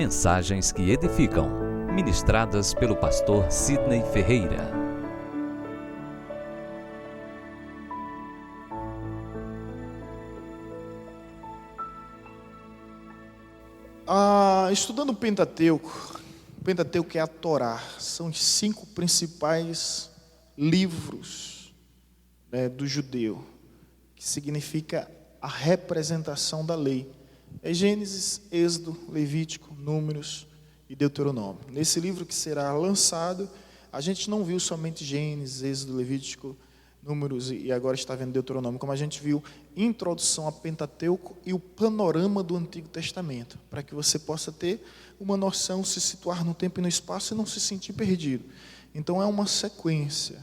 Mensagens que edificam, ministradas pelo pastor Sidney Ferreira. Estudando o Pentateuco é a Torá, são os 5 principais livros, do judeu, que significa a representação da lei. É Gênesis, Êxodo, Levítico, Números e Deuteronômio. Nesse livro que será lançado, a gente não viu somente Gênesis, Êxodo, Levítico, Números e agora está vendo Deuteronômio, como a gente viu, introdução a Pentateuco e o panorama do Antigo Testamento, para que você possa ter uma noção, se situar no tempo e no espaço e não se sentir perdido. Então é uma sequência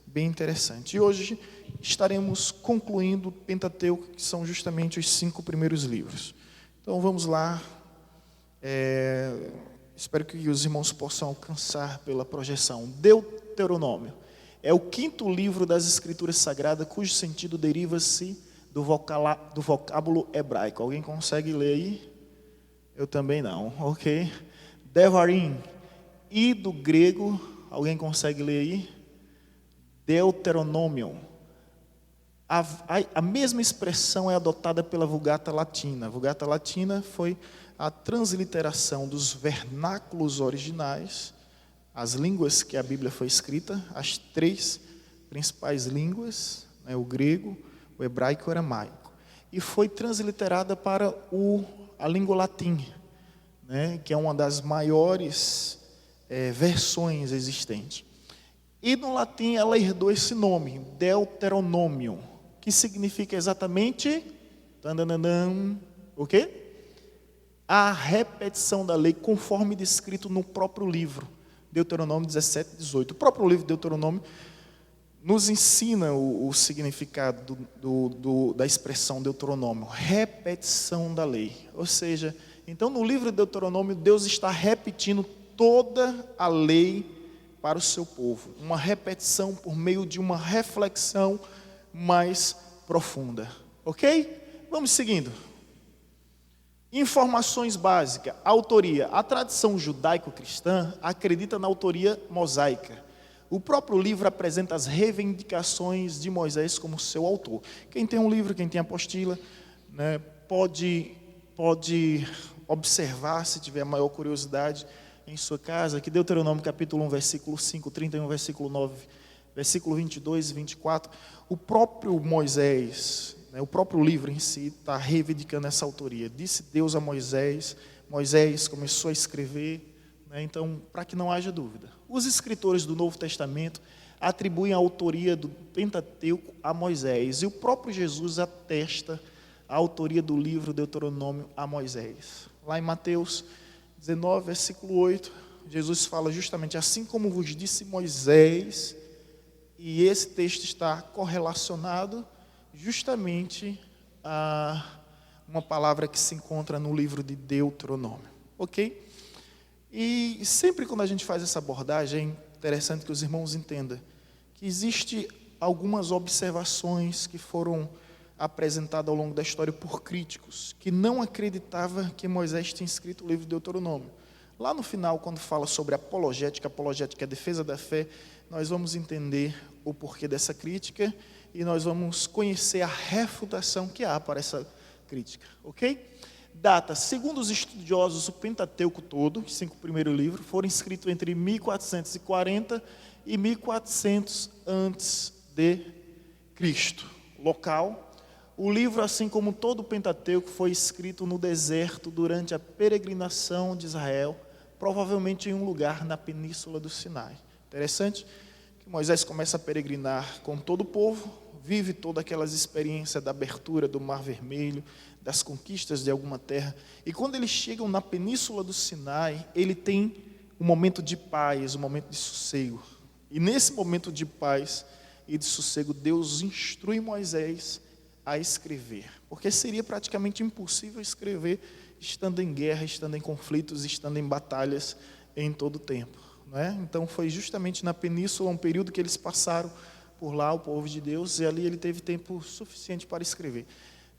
bem interessante. E hoje estaremos concluindo o Pentateuco, que são justamente os 5 primeiros livros. Então vamos lá. Espero que os irmãos possam alcançar pela projeção. Deuteronômio é o 5º livro das Escrituras Sagradas, cujo sentido deriva-se do vocábulo hebraico. Alguém consegue ler aí? Eu também não, ok? Devarim, e do grego, alguém consegue ler aí? Deuteronômio. A mesma expressão é adotada pela Vulgata Latina. A Vulgata Latina foi a transliteração dos vernáculos originais, as línguas que a Bíblia foi escrita, as 3 principais línguas, o grego, o hebraico e o aramaico. E foi transliterada para a língua latim, que é uma das maiores versões existentes. E no latim ela herdou esse nome, Deuteronômio, que significa exatamente o quê? A repetição da lei, conforme descrito no próprio livro, Deuteronômio 17, 18. O próprio livro de Deuteronômio nos ensina o significado da expressão Deuteronômio, repetição da lei. Ou seja, então no livro de Deuteronômio, Deus está repetindo toda a lei para o seu povo. Uma repetição por meio de uma reflexão mais profunda. Ok? Vamos seguindo. Informações básicas. Autoria. A tradição judaico-cristã acredita na autoria mosaica. O próprio livro apresenta as reivindicações de Moisés como seu autor. Quem tem um livro, quem tem apostila, pode observar, se tiver maior curiosidade, em sua casa, que Deuteronômio capítulo 1, versículo 5, 31, versículo 9, versículo 22 e 24, o próprio Moisés, o próprio livro em si está reivindicando essa autoria. Disse Deus a Moisés, Moisés começou a escrever, então, para que não haja dúvida. Os escritores do Novo Testamento atribuem a autoria do Pentateuco a Moisés, e o próprio Jesus atesta a autoria do livro Deuteronômio a Moisés. Lá em Mateus 19, versículo 8, Jesus fala justamente assim como vos disse Moisés, e esse texto está correlacionado justamente a uma palavra que se encontra no livro de Deuteronômio, ok? E sempre quando a gente faz essa abordagem, é interessante que os irmãos entendam que existe algumas observações que foram apresentadas ao longo da história por críticos, que não acreditavam que Moisés tinha escrito o livro de Deuteronômio. Lá no final, quando fala sobre apologética é a defesa da fé, nós vamos entender o porquê dessa crítica e nós vamos conhecer a refutação que há para essa crítica, ok? Data, segundo os estudiosos, o Pentateuco todo, os 5 primeiros livros, foram escritos entre 1440 e 1400 antes de Cristo. Local, o livro, assim como todo o Pentateuco, foi escrito no deserto durante a peregrinação de Israel, provavelmente em um lugar na península do Sinai. Interessante que Moisés começa a peregrinar com todo o povo, vive todas aquelas experiências da abertura do Mar Vermelho, das conquistas de alguma terra, e quando eles chegam na península do Sinai, ele tem um momento de paz, um momento de sossego. E nesse momento de paz e de sossego, Deus instrui Moisés a escrever, porque seria praticamente impossível escrever estando em guerra, estando em conflitos, estando em batalhas em todo o tempo, Então foi justamente na península, um período que eles passaram por lá, o povo de Deus, e ali ele teve tempo suficiente para escrever.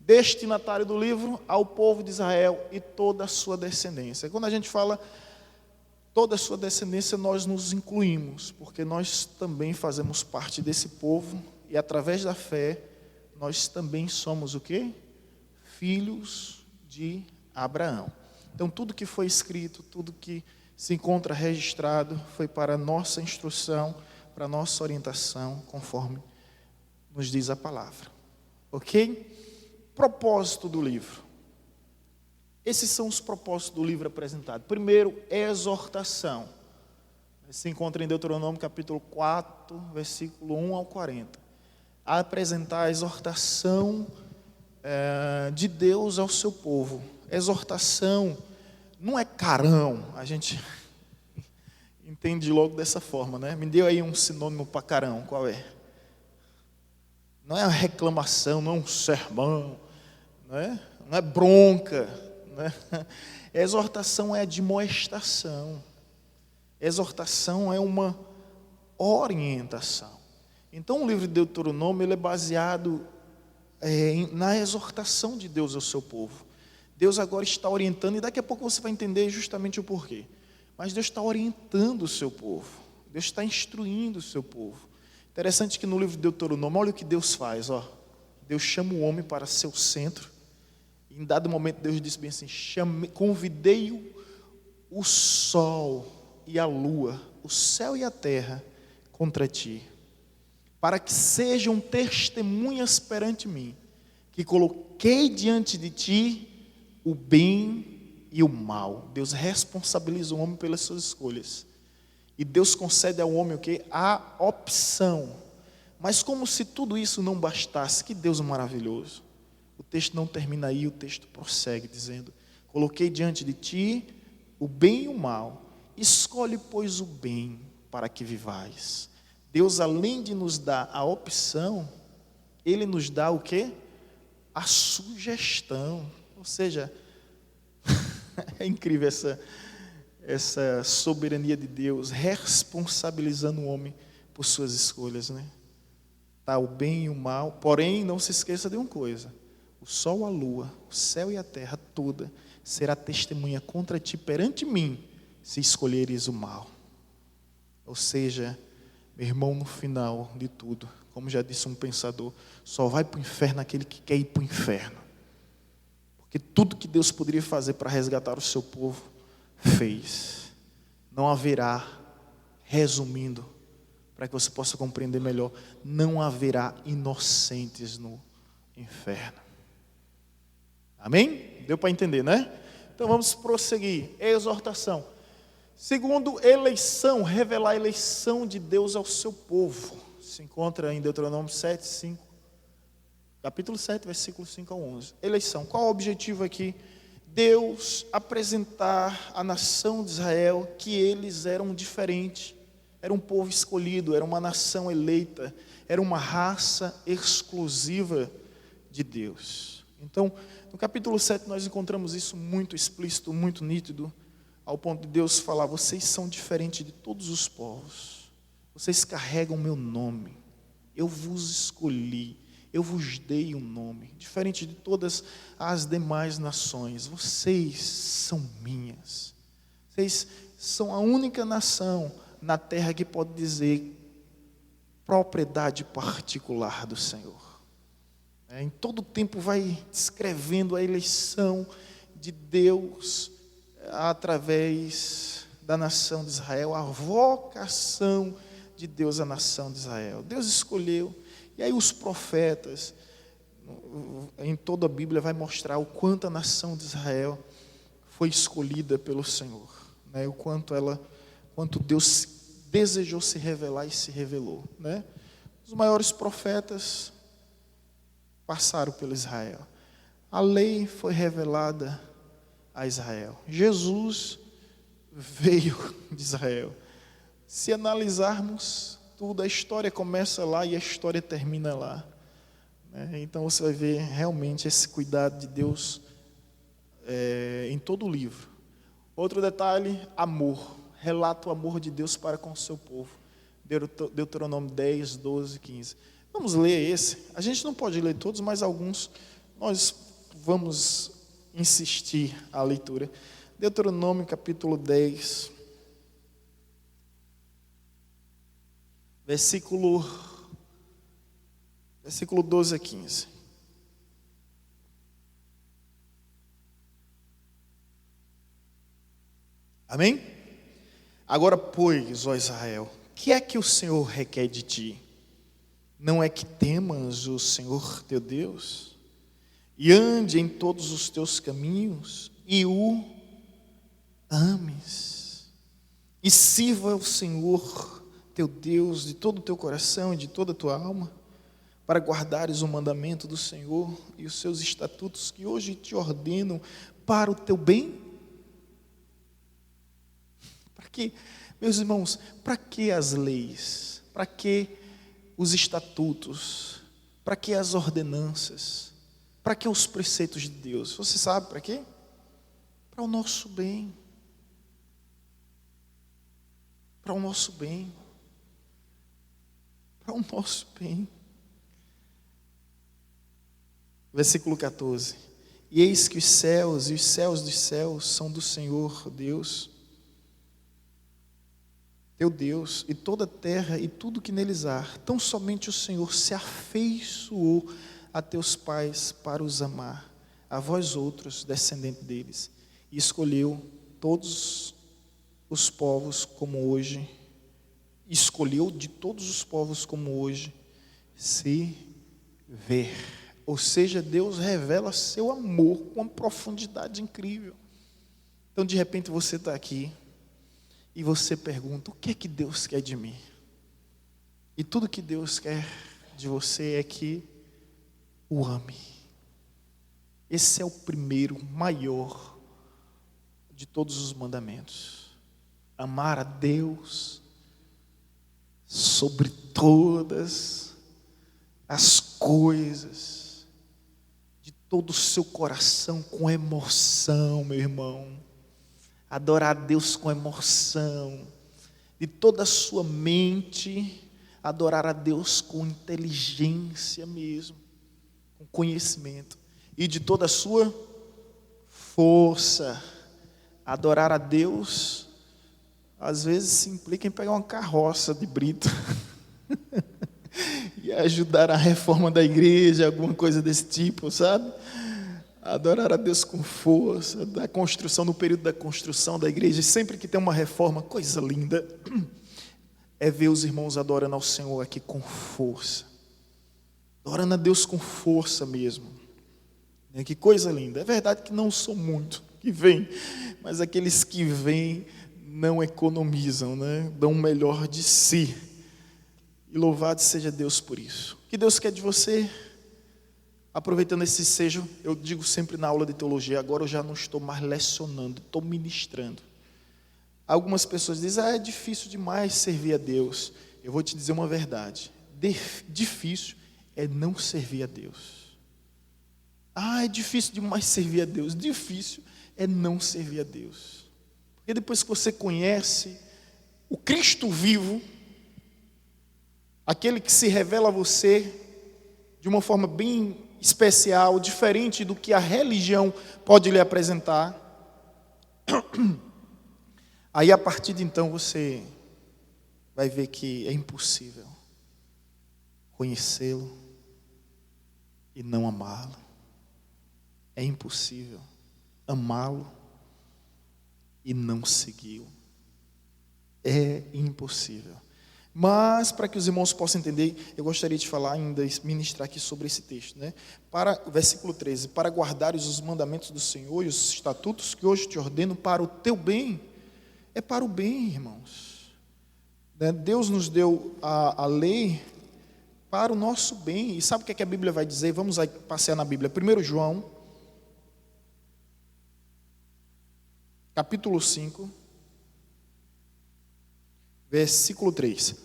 destinatário do livro, ao povo de Israel e toda a sua descendência. Quando a gente fala toda a sua descendência, nós nos incluímos, porque nós também fazemos parte desse povo e através da fé, nós também somos o quê? Filhos de Abraão. Então tudo que foi escrito, tudo que se encontra registrado, foi para a nossa instrução, para a nossa orientação, conforme nos diz a palavra. Ok? Propósito do livro. Esses são os propósitos do livro apresentado. Primeiro, exortação. Se encontra em Deuteronômio capítulo 4, versículo 1 ao 40. A apresentar a exortação de Deus ao seu povo. Exortação não é carão, a gente entende logo dessa forma, né? Me deu aí um sinônimo para carão, qual é? Não é uma reclamação, não é um sermão, não é bronca, né? Exortação é admoestação, exortação é uma orientação. Então o livro de Deuteronômio ele é baseado na exortação de Deus ao seu povo. Deus agora está orientando, e daqui a pouco você vai entender justamente o porquê. Mas Deus está orientando o seu povo, Deus está instruindo o seu povo. Interessante que no livro de Deuteronômio, olha o que Deus faz, ó. Deus chama o homem para seu centro, e em dado momento Deus disse bem assim: convidei o sol e a lua, o céu e a terra contra ti, para que sejam testemunhas perante mim, que coloquei diante de ti o bem e o mal. Deus responsabiliza o homem pelas suas escolhas. E Deus concede ao homem o quê? A opção. Mas como se tudo isso não bastasse, que Deus maravilhoso. O texto não termina aí, o texto prossegue dizendo: coloquei diante de ti o bem e o mal. Escolhe, pois, o bem para que vivais. Deus, além de nos dar a opção, Ele nos dá o quê? A sugestão. Ou seja, é incrível essa soberania de Deus, responsabilizando o homem por suas escolhas, né? Tá o bem e o mal, porém não se esqueça de uma coisa: o sol, a lua, o céu e a terra toda será testemunha contra ti perante mim, se escolheres o mal. Ou seja, meu irmão, no final de tudo, como já disse um pensador, só vai para o inferno aquele que quer ir para o inferno. Porque tudo que Deus poderia fazer para resgatar o seu povo, fez. Não haverá, resumindo, para que você possa compreender melhor, não haverá inocentes no inferno. Amém? Deu para entender, né? Então vamos prosseguir. Exortação. Segundo, eleição, revelar a eleição de Deus ao seu povo. Se encontra em Deuteronômio 7, 5. Capítulo 7, versículo 5 ao 11. Eleição. Qual o objetivo aqui? Deus apresentar à nação de Israel que eles eram diferentes. Era um povo escolhido, era uma nação eleita, era uma raça exclusiva de Deus. Então, no capítulo 7 nós encontramos isso muito explícito, muito nítido, ao ponto de Deus falar: vocês são diferentes de todos os povos, vocês carregam o meu nome, eu vos escolhi, eu vos dei um nome, diferente de todas as demais nações, vocês são minhas, vocês são a única nação na terra que pode dizer propriedade particular do Senhor. Em todo tempo vai descrevendo a eleição de Deus através da nação de Israel, a vocação de Deus à nação de Israel. Deus escolheu, e aí os profetas, em toda a Bíblia, vai mostrar o quanto a nação de Israel foi escolhida pelo Senhor, né? O quanto Deus desejou se revelar e se revelou, né? Os maiores profetas passaram pelo Israel. A lei foi revelada a Israel. Jesus veio de Israel. Se analisarmos tudo, a história começa lá e a história termina lá, né? Então você vai ver realmente esse cuidado de Deus em todo o livro. Outro detalhe: amor. Relata o amor de Deus para com o seu povo. Deuteronômio 10, 12, 15. Vamos ler esse. A gente não pode ler todos, mas alguns nós vamos insistir a leitura. Deuteronômio capítulo 10, versículo 12 a 15. Amém? Agora, pois, ó Israel, que é que o Senhor requer de ti? Não é que temas o Senhor teu Deus, e ande em todos os teus caminhos, e o ames, e sirva o Senhor teu Deus de todo o teu coração e de toda a tua alma, para guardares o mandamento do Senhor e os seus estatutos que hoje te ordeno para o teu bem? Para que, meus irmãos, para que as leis? Para que os estatutos? Para que as ordenanças? Para que os preceitos de Deus? Você sabe para quê? Para o nosso bem. Para o nosso bem. Para o nosso bem. Versículo 14. E eis que os céus e os céus dos céus são do Senhor Deus, teu Deus, e toda a terra e tudo que neles há. Tão somente o Senhor se afeiçoou a teus pais para os amar, a vós outros, descendentes deles, e escolheu todos os povos como hoje, escolheu de todos os povos como hoje se ver. Ou seja, Deus revela seu amor com uma profundidade incrível. Então, de repente, você está aqui e você pergunta: o que é que Deus quer de mim? E tudo que Deus quer de você é que o ame. Esse é o primeiro, maior de todos os mandamentos. Amar a Deus sobre todas as coisas, de todo o seu coração, com emoção, meu irmão. Adorar a Deus com emoção, de toda a sua mente, adorar a Deus com inteligência mesmo, com conhecimento, e de toda a sua força. Adorar a Deus, às vezes se implica em pegar uma carroça de brito e ajudar a reforma da igreja, alguma coisa desse tipo, sabe? Adorar a Deus com força, da construção, no período da construção da igreja, e sempre que tem uma reforma, coisa linda, é ver os irmãos adorando ao Senhor aqui com força, adorando a Deus com força mesmo. Que coisa linda. É verdade que não sou muito que vem, mas aqueles que vêm não economizam, né? Dão o melhor de si, e louvado seja Deus por isso. O que Deus quer de você? Aproveitando esse sejo, eu digo sempre na aula de teologia, agora eu já não estou mais lecionando, estou ministrando. Algumas pessoas dizem: é difícil demais servir a Deus. Eu vou te dizer uma verdade: difícil é não servir a Deus. É difícil demais servir a Deus. Difícil é não servir a Deus. Porque depois que você conhece o Cristo vivo, aquele que se revela a você de uma forma bem especial, diferente do que a religião pode lhe apresentar, aí a partir de então você vai ver que é impossível conhecê-lo e não amá-lo. É impossível amá-lo e não segui-lo. É impossível. Mas, para que os irmãos possam entender, eu gostaria de falar ainda, ministrar aqui sobre esse texto, né? Para o versículo 13: para guardares os mandamentos do Senhor e os estatutos que hoje te ordeno para o teu bem. É para o bem, irmãos. Deus nos deu a lei para o nosso bem. E sabe o que a Bíblia vai dizer? Vamos aí passear na Bíblia. 1 João, capítulo 5, versículo 3.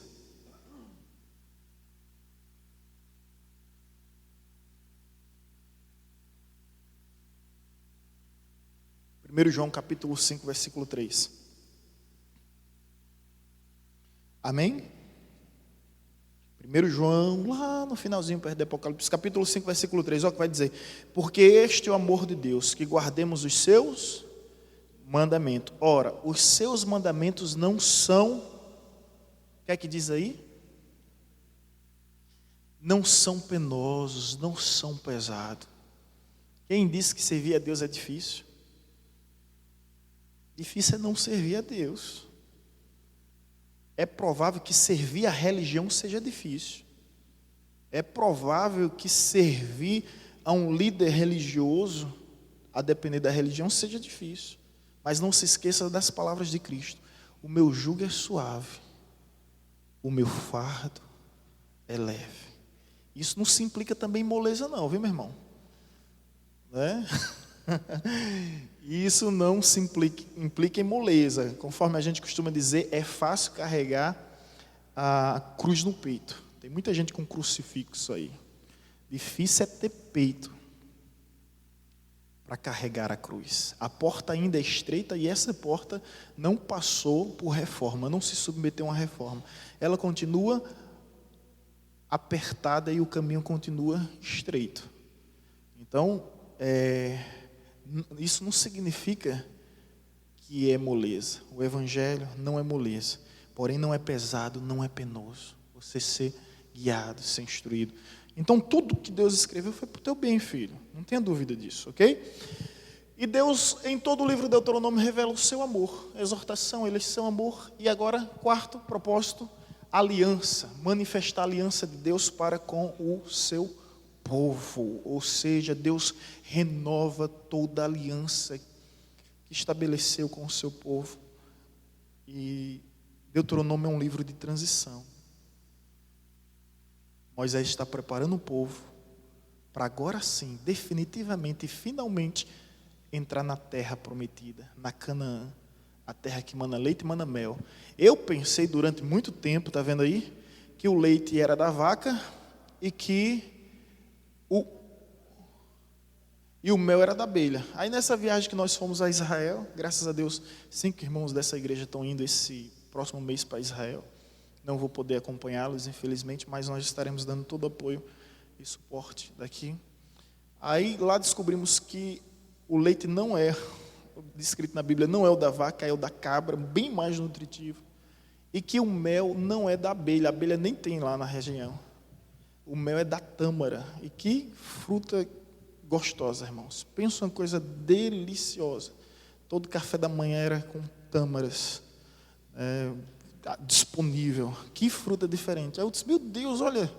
Primeiro João capítulo 5, versículo 3. Amém? 1 João, lá no finalzinho, perto do Apocalipse, capítulo 5, versículo 3, olha o que vai dizer. Porque este é o amor de Deus, que guardemos os seus mandamentos. Ora, os seus mandamentos não são, o que é que diz aí? Não são penosos, não são pesados. Quem disse que servir a Deus é difícil? Difícil é não servir a Deus. É provável que servir a religião seja difícil. É provável que servir a um líder religioso, a depender da religião, seja difícil. Mas não se esqueça das palavras de Cristo. O meu jugo é suave, o meu fardo é leve. Isso não se implica também em moleza não, viu, meu irmão? Né? Isso não se implica em moleza. Conforme a gente costuma dizer, é fácil carregar a cruz no peito. Tem muita gente com crucifixo aí. Difícil é ter peito para carregar a cruz. A porta ainda é estreita e essa porta não passou por reforma, não se submeteu a uma reforma. Ela continua apertada e o caminho continua estreito. Então, isso não significa que é moleza. O evangelho não é moleza, porém não é pesado, não é penoso. Você ser guiado, ser instruído. Então tudo que Deus escreveu foi para o teu bem, filho. Não tenha dúvida disso, ok? E Deus, em todo o livro de Deuteronômio, revela o seu amor, exortação, eleição, amor. E agora, quarto propósito, aliança. Manifestar a aliança de Deus para com o seu povo. Ou seja, Deus renova toda a aliança que estabeleceu com o seu povo. E Deuteronômio é um livro de transição. Moisés está preparando o povo para agora sim, definitivamente e finalmente entrar na terra prometida, na Canaã, a terra que mana leite e mana mel. Eu pensei durante muito tempo, está vendo aí, que o leite era da vaca e que o mel era da abelha. Aí nessa viagem que nós fomos a Israel, graças a Deus, 5 irmãos dessa igreja estão indo esse próximo mês para Israel. Não vou poder acompanhá-los, infelizmente, mas nós estaremos dando todo o apoio e suporte daqui. Aí lá descobrimos que o leite não é, descrito na Bíblia, não é o da vaca, é o da cabra, bem mais nutritivo. E que o mel não é da abelha, a abelha nem tem lá na região. O mel é da tâmara. E que fruta gostosa, irmãos. Pensa uma coisa deliciosa. Todo café da manhã era com tâmaras. Disponível. Que fruta diferente. Aí eu disse, meu Deus, olha,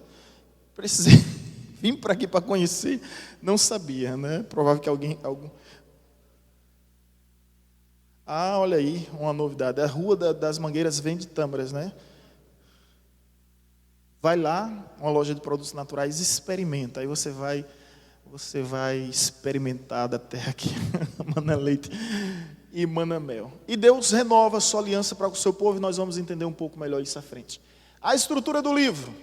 precisei vir para aqui para conhecer, não sabia, né? Provável que algum... olha aí, uma novidade, a Rua das Mangueiras vende tâmaras, né? Vai lá, uma loja de produtos naturais, experimenta, aí você vai experimentar da terra aqui, mana leite e mana mel. E Deus renova a sua aliança para com o seu povo, e nós vamos entender um pouco melhor isso à frente. A estrutura do livro.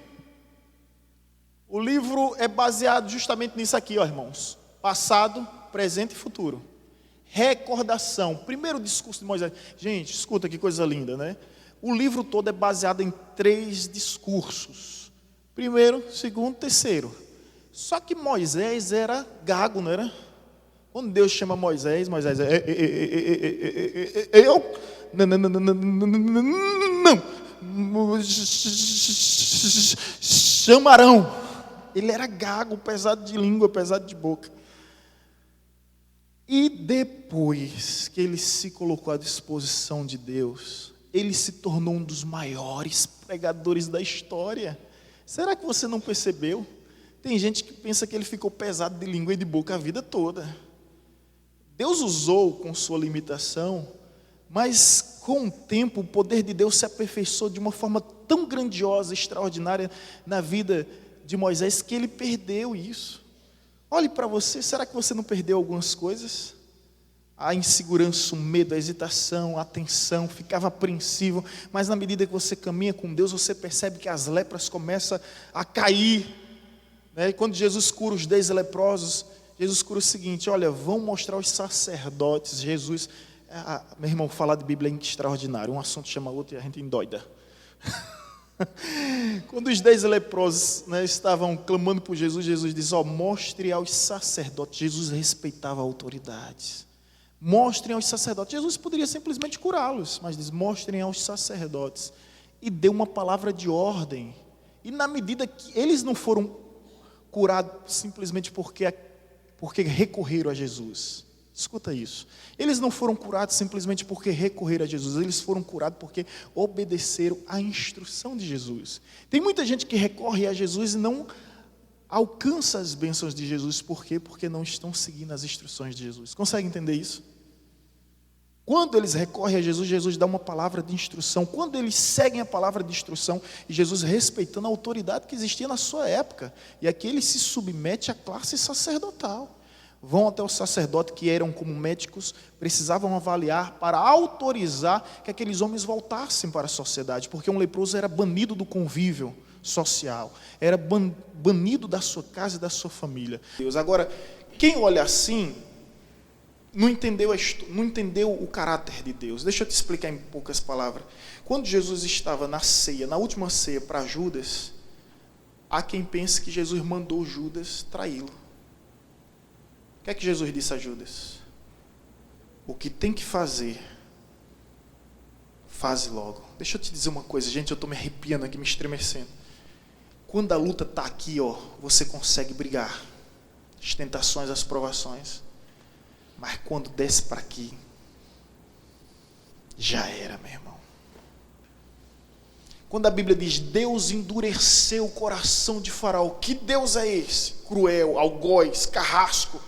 O livro é baseado justamente nisso aqui, ó, irmãos. Passado, presente e futuro. Recordação. Primeiro discurso de Moisés. Gente, escuta que coisa linda, né? O livro todo é baseado em 3 discursos. Primeiro, segundo, terceiro. Só que Moisés era gago, não era? Quando Deus chama Moisés eu? Não. Chamarão. Ele era gago, pesado de língua, pesado de boca. E depois que ele se colocou à disposição de Deus, ele se tornou um dos maiores pregadores da história. Será que você não percebeu? Tem gente que pensa que ele ficou pesado de língua e de boca a vida toda. Deus usou com sua limitação, mas com o tempo o poder de Deus se aperfeiçoou de uma forma tão grandiosa, extraordinária na vida de Moisés, que ele perdeu isso. Olhe para você, será que você não perdeu algumas coisas? A insegurança, o medo, a hesitação, a tensão, ficava apreensivo, mas na medida que você caminha com Deus, você percebe que as lepras começam a cair, né? E quando Jesus cura os 10 leprosos, Jesus cura o seguinte, olha, vão mostrar aos sacerdotes, Jesus, meu irmão, falar de Bíblia é extraordinário, um assunto chama outro e a gente endoida. Quando os 10 leprosos, né, estavam clamando por Jesus, Jesus disse, mostre aos sacerdotes. Jesus respeitava a autoridade. Mostrem aos sacerdotes. Jesus poderia simplesmente curá-los, mas diz, mostrem aos sacerdotes. E deu uma palavra de ordem. E na medida que eles não foram curados simplesmente porque recorreram a Jesus. Escuta isso. Eles não foram curados simplesmente porque recorreram a Jesus. Eles foram curados porque obedeceram à instrução de Jesus. Tem muita gente que recorre a Jesus e não alcança as bênçãos de Jesus. Por quê? Porque não estão seguindo as instruções de Jesus. Consegue entender isso? Quando eles recorrem a Jesus, Jesus dá uma palavra de instrução. Quando eles seguem a palavra de instrução, e Jesus respeitando a autoridade que existia na sua época, e aqui ele se submete à classe sacerdotal. Vão até o sacerdote, que eram como médicos, precisavam avaliar para autorizar que aqueles homens voltassem para a sociedade, porque um leproso era banido do convívio social, era banido da sua casa e da sua família. Agora, quem olha assim, não entendeu o caráter de Deus. Deixa eu te explicar em poucas palavras. Quando Jesus estava na ceia, na última ceia para Judas, há quem pense que Jesus mandou Judas traí-lo. O que é que Jesus disse a Judas? O que tem que fazer, faze logo. Deixa eu te dizer uma coisa, gente, eu estou me arrepiando aqui, me estremecendo. Quando a luta está aqui, você consegue brigar. As tentações, as provações. Mas quando desce para aqui, já era, meu irmão. Quando a Bíblia diz, Deus endureceu o coração de Faraó. Que Deus é esse? Cruel, algoz, carrasco,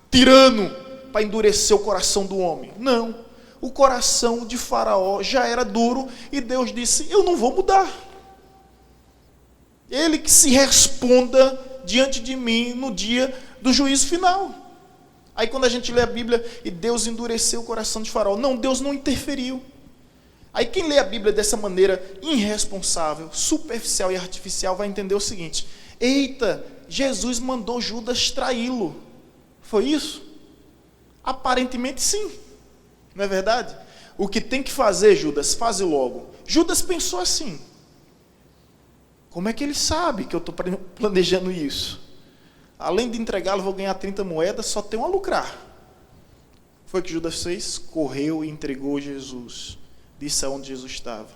tirano, para endurecer o coração do homem. Não, o coração de Faraó já era duro e Deus disse, eu não vou mudar. Ele que se responda diante de mim no dia do juízo final. Aí quando a gente lê a Bíblia e Deus endureceu o coração de Faraó, não, Deus não interferiu. Aí quem lê a Bíblia dessa maneira irresponsável, superficial e artificial vai entender o seguinte, eita, Jesus mandou Judas traí-lo. Foi isso? Aparentemente sim, não é verdade? O que tem que fazer, Judas, faze logo. Judas pensou assim, como é que ele sabe que eu estou planejando isso? Além de entregá-lo, vou ganhar 30 moedas, só tenho a lucrar. Foi o que Judas fez? Correu e entregou Jesus. Disse aonde Jesus estava.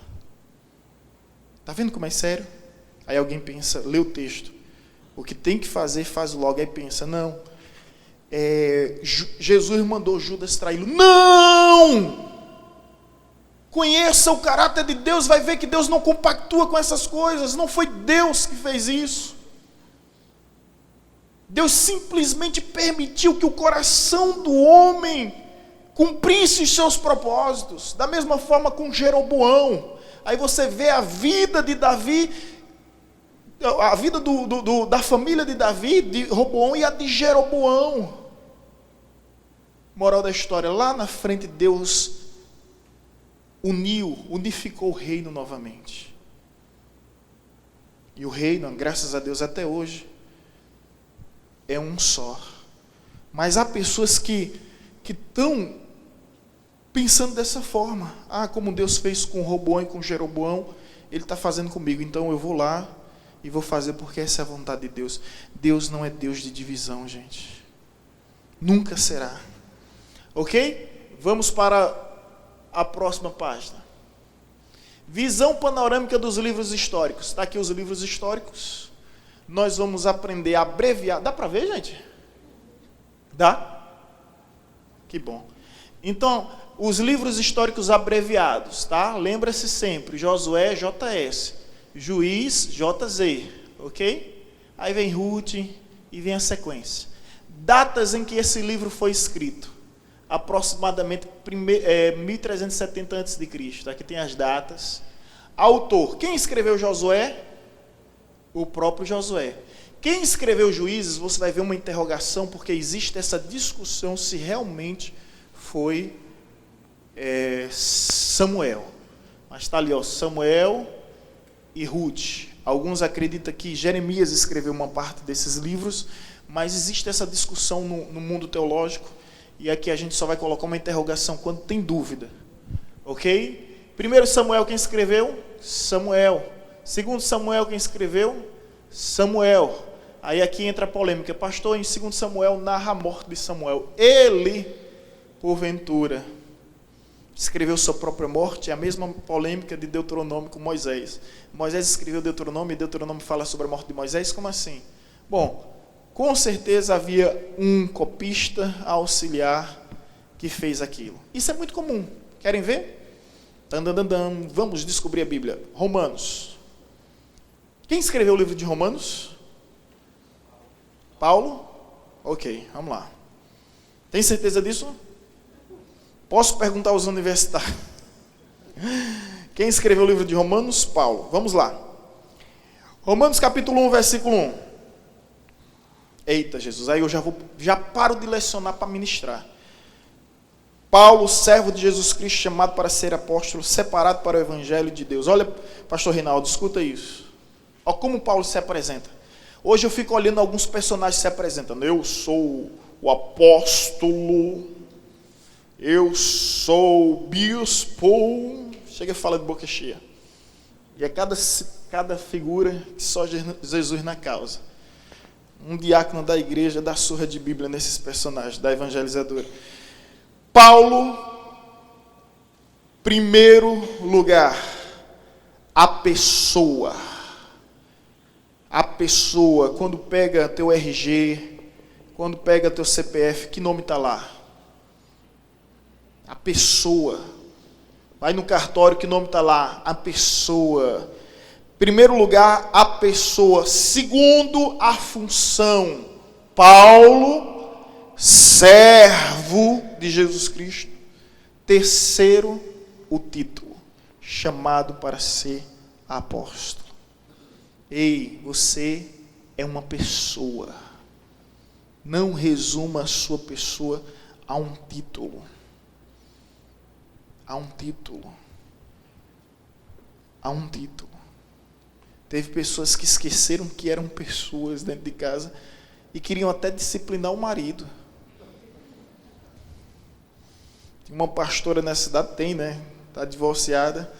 Está vendo como é sério? Aí alguém pensa, lê o texto. O que tem que fazer, faz logo. Aí pensa, não. Jesus mandou Judas traí-lo. Não! Conheça o caráter de Deus, vai ver que Deus não compactua com essas coisas. Não foi Deus que fez isso. Deus simplesmente permitiu que o coração do homem cumprisse os seus propósitos. Da mesma forma com Jeroboão. Aí você vê a vida de Davi, a vida da família de Davi, de Roboão e a de Jeroboão. Moral da história, lá na frente Deus unificou o reino novamente. E o reino, graças a Deus até hoje, é um só. Mas há pessoas que estão pensando dessa forma. Como Deus fez com Roboão e com Jeroboão, Ele está fazendo comigo, então eu vou lá e vou fazer porque essa é a vontade de Deus. Deus não é Deus de divisão, gente. Nunca será. Ok? Vamos para a próxima página. Visão panorâmica dos livros históricos. Está aqui os livros históricos. Nós vamos aprender a abreviar. Dá para ver, gente? Dá? Que bom. Então, os livros históricos abreviados, tá? Lembra-se sempre, Josué, JS, Juiz, JZ, ok? Aí vem Ruth e vem a sequência. Datas em que esse livro foi escrito. Aproximadamente 1370 a.C. Aqui tem as datas. Autor. Quem escreveu Josué? O próprio Josué. Quem escreveu Juízes, você vai ver uma interrogação, porque existe essa discussão se realmente foi Samuel. Mas está ali, Samuel e Ruth. Alguns acreditam que Jeremias escreveu uma parte desses livros, mas existe essa discussão no mundo teológico, e aqui a gente só vai colocar uma interrogação quando tem dúvida. Ok? Primeiro Samuel, quem escreveu? Samuel. Segundo Samuel, quem escreveu? Samuel. Aí aqui entra a polêmica. Pastor, em 2 Samuel narra a morte de Samuel. Ele, porventura, escreveu sua própria morte? É a mesma polêmica de Deuteronômio com Moisés. Moisés escreveu Deuteronômio e Deuteronômio fala sobre a morte de Moisés? Como assim? Bom, com certeza havia um copista auxiliar que fez aquilo. Isso é muito comum. Querem ver? Vamos descobrir a Bíblia. Romanos. Quem escreveu o livro de Romanos? Paulo? Ok, vamos lá. Tem certeza disso? Posso perguntar aos universitários? Quem escreveu o livro de Romanos? Paulo. Vamos lá. Romanos capítulo 1, versículo 1. Eita, Jesus, aí eu já paro de lecionar para ministrar. Paulo, servo de Jesus Cristo, chamado para ser apóstolo, separado para o evangelho de Deus. Olha, pastor Reinaldo, escuta isso. Olha como Paulo se apresenta. Hoje eu fico olhando alguns personagens se apresentando. Eu sou o apóstolo, eu sou o bispo. Chega e fala de boca cheia. E é cada figura que só Jesus na causa. Um diácono da igreja dá surra de Bíblia nesses personagens, da evangelizadora. Paulo, primeiro lugar, a pessoa. A pessoa, quando pega teu RG, quando pega teu CPF, que nome está lá? A pessoa. Vai no cartório, que nome está lá? A pessoa. Primeiro lugar, a pessoa. Segundo, a função. Paulo, servo de Jesus Cristo. Terceiro, o título. Chamado para ser apóstolo. Ei, você é uma pessoa. Não resuma a sua pessoa a um título. A um título. A um título. Teve pessoas que esqueceram que eram pessoas dentro de casa e queriam até disciplinar o marido. Tem uma pastora nessa cidade, né? Está divorciada.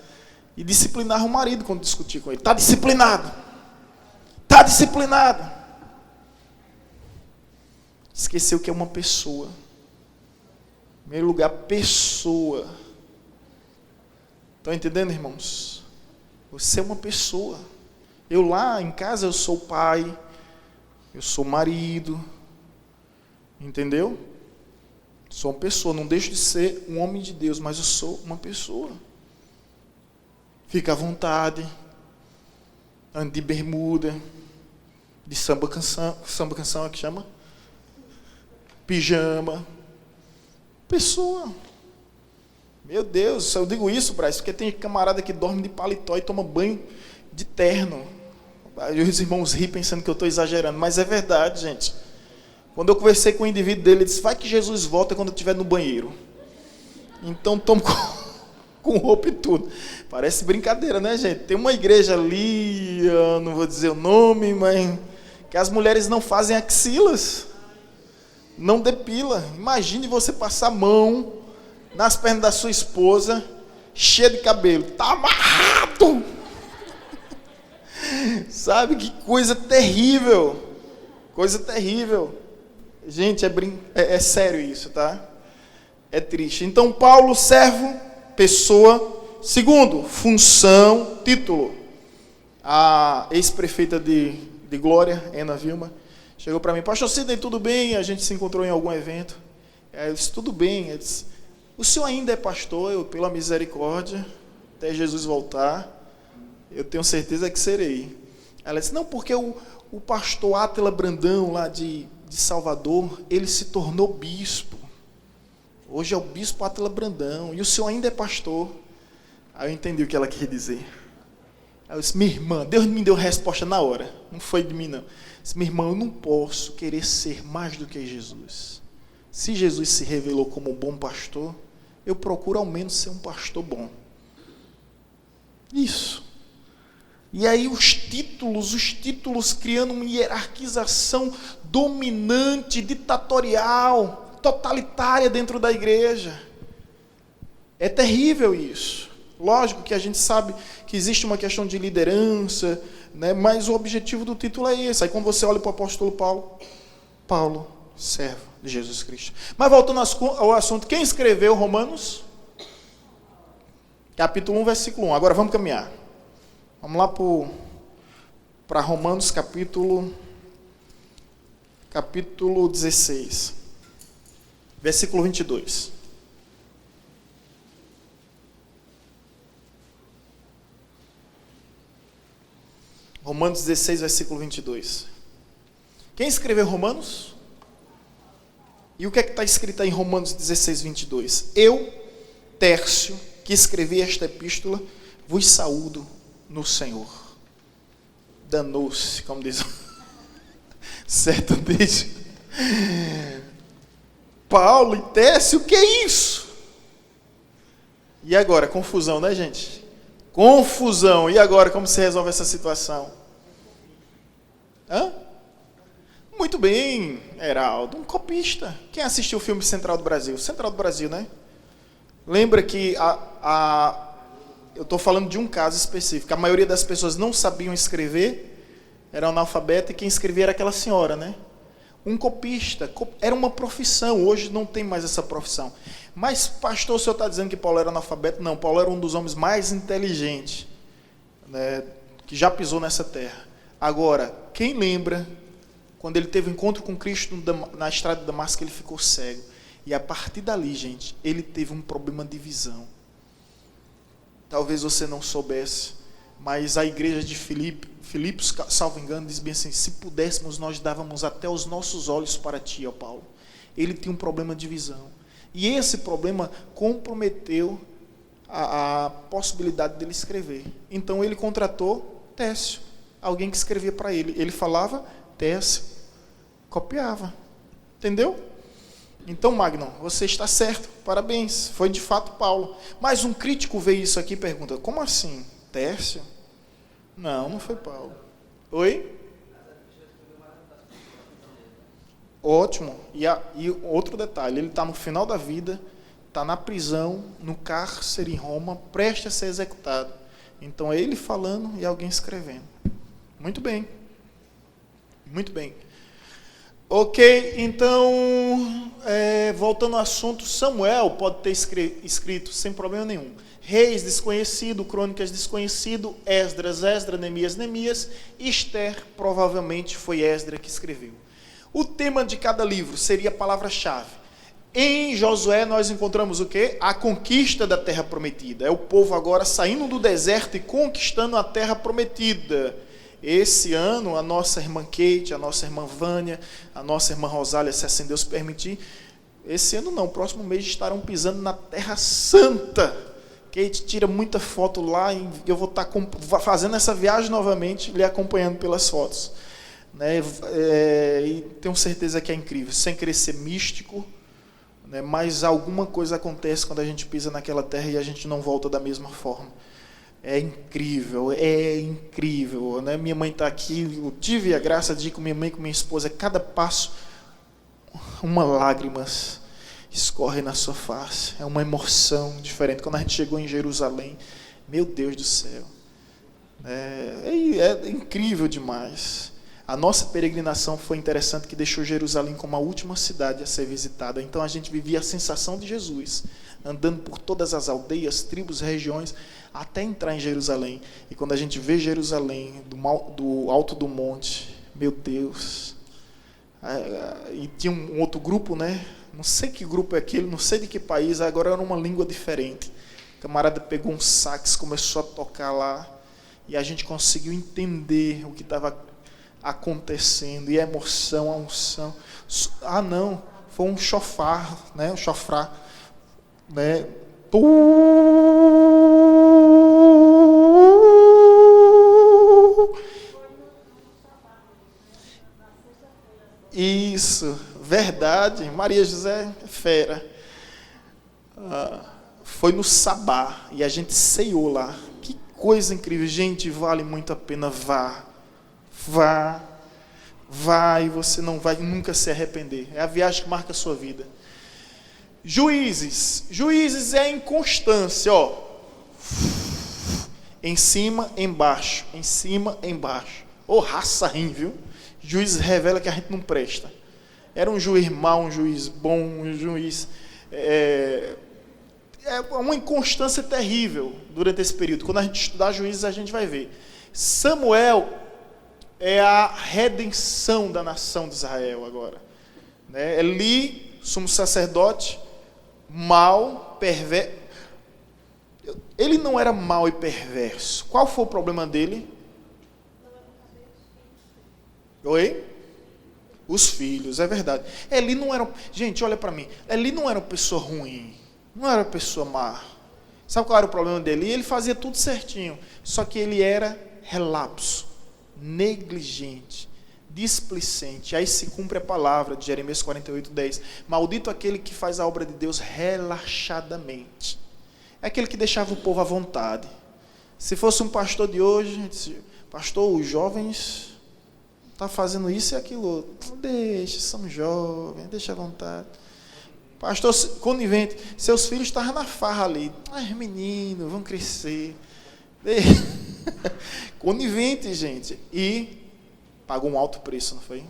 E disciplinava o marido quando discutia com ele. Está disciplinado. Está disciplinado. Esqueceu que é uma pessoa. Em primeiro lugar, pessoa. Estão entendendo, irmãos? Você é uma pessoa. Eu lá em casa eu sou pai, eu sou marido, entendeu? Sou uma pessoa, não deixo de ser um homem de Deus, mas eu sou uma pessoa. Fica à vontade, ande de bermuda, de samba canção é que chama? Pijama. Pessoa. Meu Deus, eu digo isso, Braz, porque tem camarada que dorme de paletó e toma banho de terno. Aí os irmãos riem pensando que eu estou exagerando, mas é verdade, gente. Quando eu conversei com o indivíduo dele, ele disse, vai que Jesus volta quando eu estiver no banheiro. Então tomo com roupa e tudo. Parece brincadeira, né, gente? Tem uma igreja ali, eu não vou dizer o nome, mas que as mulheres não fazem axilas, não depila. Imagine você passar a mão nas pernas da sua esposa, cheia de cabelo. Está amarrado! Sabe, que coisa terrível. Coisa terrível. Gente, é sério isso, tá? É triste. Então, Paulo, servo, pessoa. Segundo, função, título. A ex-prefeita de Glória, Ana Vilma, chegou para mim, pastor Sidney, tudo bem? A gente se encontrou em algum evento. Eu disse, tudo bem. Eu disse, o senhor ainda é pastor? Eu, pela misericórdia, até Jesus voltar, eu tenho certeza que serei. Ela disse, não, porque o pastor Átila Brandão, lá de Salvador, ele se tornou bispo. Hoje é o bispo Átila Brandão, e o senhor ainda é pastor. Aí eu entendi o que ela queria dizer. Aí eu disse, minha irmã, Deus me deu resposta na hora, não foi de mim não. Eu disse, minha irmã, eu não posso querer ser mais do que Jesus. Se Jesus se revelou como um bom pastor, eu procuro ao menos ser um pastor bom. Isso. E aí os títulos criando uma hierarquização dominante, ditatorial, totalitária dentro da igreja. É terrível isso. Lógico que a gente sabe que existe uma questão de liderança, né? Mas o objetivo do título é esse. Aí quando você olha para o apóstolo Paulo, servo de Jesus Cristo. Mas voltando ao assunto, quem escreveu Romanos? Capítulo 1, versículo 1. Agora vamos caminhar. Vamos lá para Romanos capítulo 16, versículo 22. Romanos 16, versículo 22. Quem escreveu Romanos? E o que é que está escrito aí em Romanos 16, 22? Eu, Tércio, que escrevi esta epístola, vos saúdo no Senhor. Danou-se, como diz certo dia. Paulo e Tércio, o que é isso? E agora? Confusão, né, gente? Confusão. E agora, como se resolve essa situação? Hã? Muito bem, Heraldo. Um copista. Quem assistiu o filme Central do Brasil? Central do Brasil, né? Lembra que eu estou falando de um caso específico. A maioria das pessoas não sabiam escrever, era analfabeta, e quem escrevia era aquela senhora, né? Um copista. Era uma profissão. Hoje não tem mais essa profissão. Mas, pastor, o senhor está dizendo que Paulo era analfabeto? Não, Paulo era um dos homens mais inteligentes, né, que já pisou nessa terra. Agora, quem lembra, quando ele teve um encontro com Cristo na estrada de Damasco, ele ficou cego. E a partir dali, gente, ele teve um problema de visão. Talvez você não soubesse, mas a igreja de Filipos, salvo engano, diz bem assim: se pudéssemos, nós dávamos até os nossos olhos para ti, ó Paulo. Ele tinha um problema de visão. E esse problema comprometeu a possibilidade dele escrever. Então ele contratou Tércio, alguém que escrevia para ele. Ele falava, Tércio copiava. Entendeu? Então, Magno, você está certo, parabéns, foi de fato Paulo. Mas um crítico vê isso aqui e pergunta, como assim? Tércio? Não, não foi Paulo. Oi? Ótimo. E outro detalhe, ele está no final da vida, está na prisão, no cárcere em Roma, prestes a ser executado. Então é ele falando e alguém escrevendo. Muito bem. Muito bem. Ok, então, voltando ao assunto, Samuel pode ter escrito sem problema nenhum. Reis, desconhecido, Crônicas, desconhecido, Esdras, Neemias, Esther, provavelmente foi Esdras que escreveu. O tema de cada livro seria a palavra-chave. Em Josué nós encontramos o quê? A conquista da terra prometida. É o povo agora saindo do deserto e conquistando a terra prometida. Esse ano, a nossa irmã Kate, a nossa irmã Vânia, a nossa irmã Rosália, se assim Deus permitir, esse ano não, próximo mês estarão pisando na Terra Santa. Kate tira muita foto lá e eu vou estar fazendo essa viagem novamente, lhe acompanhando pelas fotos. Né? E tenho certeza que é incrível, sem querer ser místico, né? Mas alguma coisa acontece quando a gente pisa naquela terra e a gente não volta da mesma forma. É incrível, né? Minha mãe está aqui, eu tive a graça de ir com minha mãe e com minha esposa, cada passo, uma lágrima escorre na sua face, é uma emoção diferente. Quando a gente chegou em Jerusalém, meu Deus do céu, é incrível demais. A nossa peregrinação foi interessante, que deixou Jerusalém como a última cidade a ser visitada. Então a gente vivia a sensação de Jesus, andando por todas as aldeias, tribos, regiões, até entrar em Jerusalém. E quando a gente vê Jerusalém do alto do monte, meu Deus. E tinha um outro grupo, né? Não sei que grupo é aquele, não sei de que país, agora era uma língua diferente. O camarada pegou um sax, começou a tocar lá, e a gente conseguiu entender o que estava acontecendo, e a emoção, a unção. Ah, não, foi um chofar, né? Um chofrá, né? Isso, verdade. Maria José é fera. Foi no Sabá e a gente ceiou lá. Que coisa incrível, gente, vale muito a pena. Vá e você não vai nunca se arrepender. É a viagem que marca a sua vida. Juízes é inconstância, ó. Em cima, embaixo. Em cima, embaixo. Ô, raça ruim, viu? Juiz revela que a gente não presta. Era um juiz mau, um juiz bom, um juiz... É uma inconstância terrível durante esse período. Quando a gente estudar juízes, a gente vai ver. Samuel é a redenção da nação de Israel agora. Eli, sumo sacerdote, mau, perverso. Ele não era mau e perverso. Qual foi o problema dele? Oi? Os filhos, é verdade. Eli não era... Gente, olha para mim. Eli não era uma pessoa ruim. Não era uma pessoa má. Sabe qual era o problema dele? Ele fazia tudo certinho. Só que ele era relapso, negligente, displicente. Aí se cumpre a palavra de Jeremias 48:10. Maldito aquele que faz a obra de Deus relaxadamente. É aquele que deixava o povo à vontade. Se fosse um pastor de hoje, pastor, os jovens estão fazendo isso e aquilo. Deixa, são jovens, deixa à vontade. Pastor conivente, seus filhos estavam na farra ali. Ai, menino, vão crescer. Conivente, gente. E pagou um alto preço, não foi?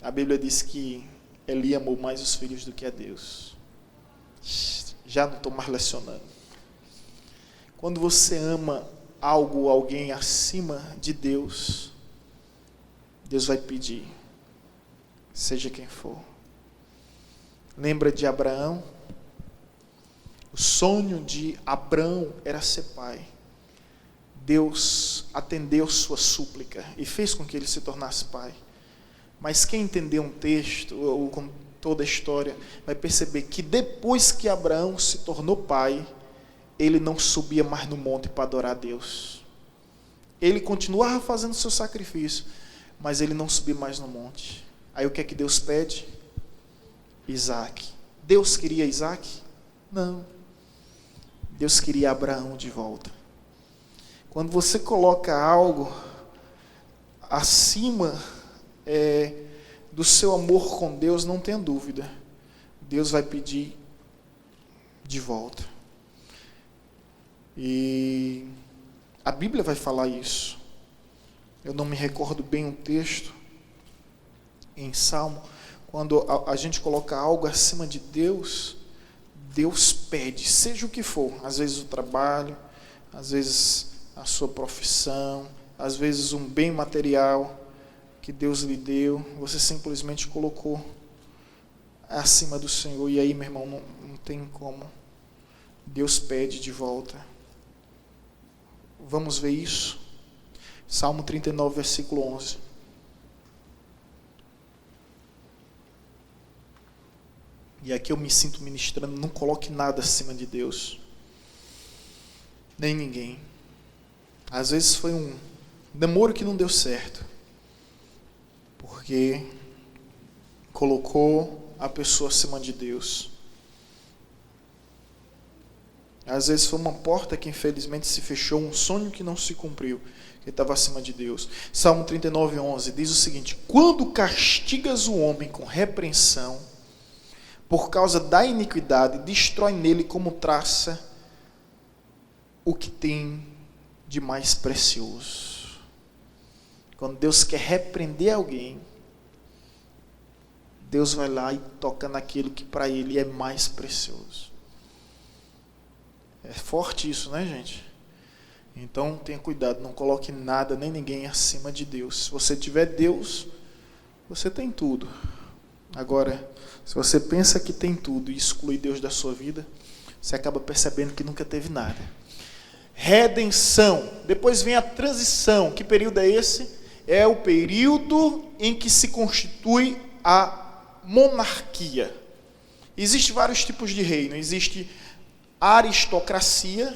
A Bíblia diz que Eli amou mais os filhos do que a Deus. Já não estou mais lecionando. Quando você ama algo ou alguém acima de Deus, Deus vai pedir, seja quem for. Lembra de Abraão? O sonho de Abraão era ser pai. Deus atendeu sua súplica e fez com que ele se tornasse pai. Mas quem entender um texto, ou com toda a história, vai perceber que depois que Abraão se tornou pai, ele não subia mais no monte para adorar a Deus. Ele continuava fazendo seu sacrifício, mas ele não subia mais no monte. Aí o que é que Deus pede? Isaac. Deus queria Isaac? Não. Deus queria Abraão de volta. Quando você coloca algo acima do seu amor com Deus, não tenha dúvida, Deus vai pedir de volta. E a Bíblia vai falar isso. Eu não me recordo bem um texto em Salmo. Quando a gente coloca algo acima de Deus, Deus pede, seja o que for. Às vezes o trabalho, às vezes a sua profissão, às vezes um bem material que Deus lhe deu, você simplesmente colocou acima do Senhor. E aí, meu irmão, não tem como. Deus pede de volta. Vamos ver isso? Salmo 39, versículo 11. E aqui eu me sinto ministrando, não coloque nada acima de Deus, nem ninguém. Às vezes foi um namoro que não deu certo, porque colocou a pessoa acima de Deus. Às vezes foi uma porta que infelizmente se fechou, um sonho que não se cumpriu, que estava acima de Deus. Salmo 39, 11 diz o seguinte: quando castigas o homem com repreensão, por causa da iniquidade, destrói nele como traça o que tem de mais precioso. Quando Deus quer repreender alguém, Deus vai lá e toca naquilo que para ele é mais precioso. É forte isso, né, gente? Então tenha cuidado, não coloque nada nem ninguém acima de Deus. Se você tiver Deus, você tem tudo. Agora, se você pensa que tem tudo e exclui Deus da sua vida, você acaba percebendo que nunca teve nada. Redenção. Depois vem a transição. Que período é esse? É o período em que se constitui a monarquia. Existem vários tipos de reino. Existe a aristocracia,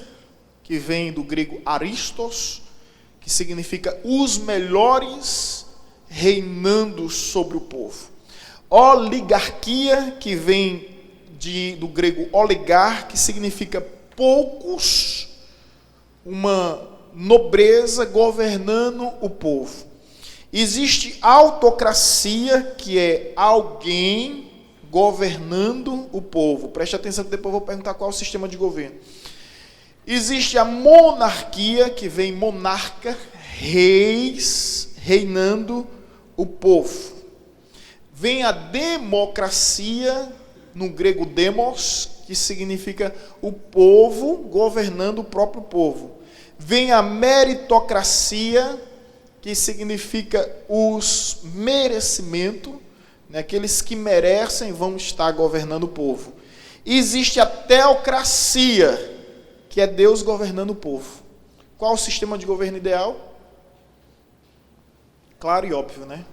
que vem do grego aristos, que significa os melhores reinando sobre o povo. Oligarquia, que vem do grego oligar, que significa poucos, uma nobreza governando o povo. Existe autocracia, que é alguém governando o povo. Preste atenção que depois eu vou perguntar qual é o sistema de governo. Existe a monarquia, que vem monarca, reis, reinando o povo. Vem a democracia, no grego demos, que significa o povo governando o próprio povo. Vem a meritocracia, que significa os merecimentos, né? Aqueles que merecem vão estar governando o povo. E existe a teocracia, que é Deus governando o povo. Qual o sistema de governo ideal? Claro e óbvio, né?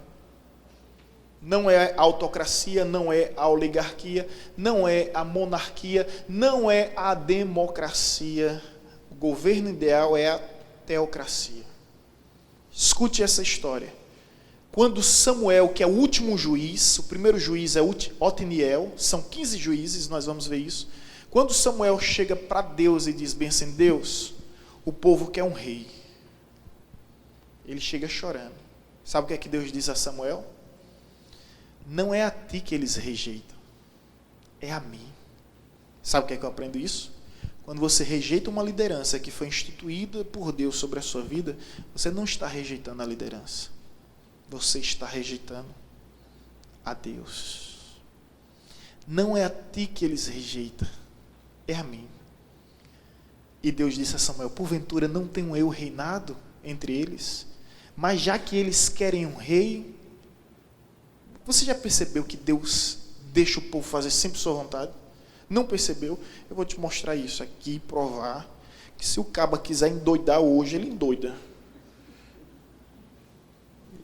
Não é a autocracia, não é a oligarquia, não é a monarquia, não é a democracia. O governo ideal é a teocracia. Escute essa história. Quando Samuel, que é o último juiz, o primeiro juiz é Otniel, são 15 juízes, nós vamos ver isso. Quando Samuel chega para Deus e diz bem assim: Deus, o povo quer um rei. Ele chega chorando. Sabe o que é que Deus diz a Samuel? Não é a ti que eles rejeitam, é a mim. Sabe o que é que eu aprendo isso? Quando você rejeita uma liderança que foi instituída por Deus sobre a sua vida, você não está rejeitando a liderança. Você está rejeitando a Deus. Não é a ti que eles rejeitam, é a mim. E Deus disse a Samuel: porventura não tenho eu reinado entre eles? Mas já que eles querem um rei, você já percebeu que Deus deixa o povo fazer sempre sua vontade? Não percebeu? Eu vou te mostrar isso aqui e provar que se o caba quiser endoidar hoje, ele endoida.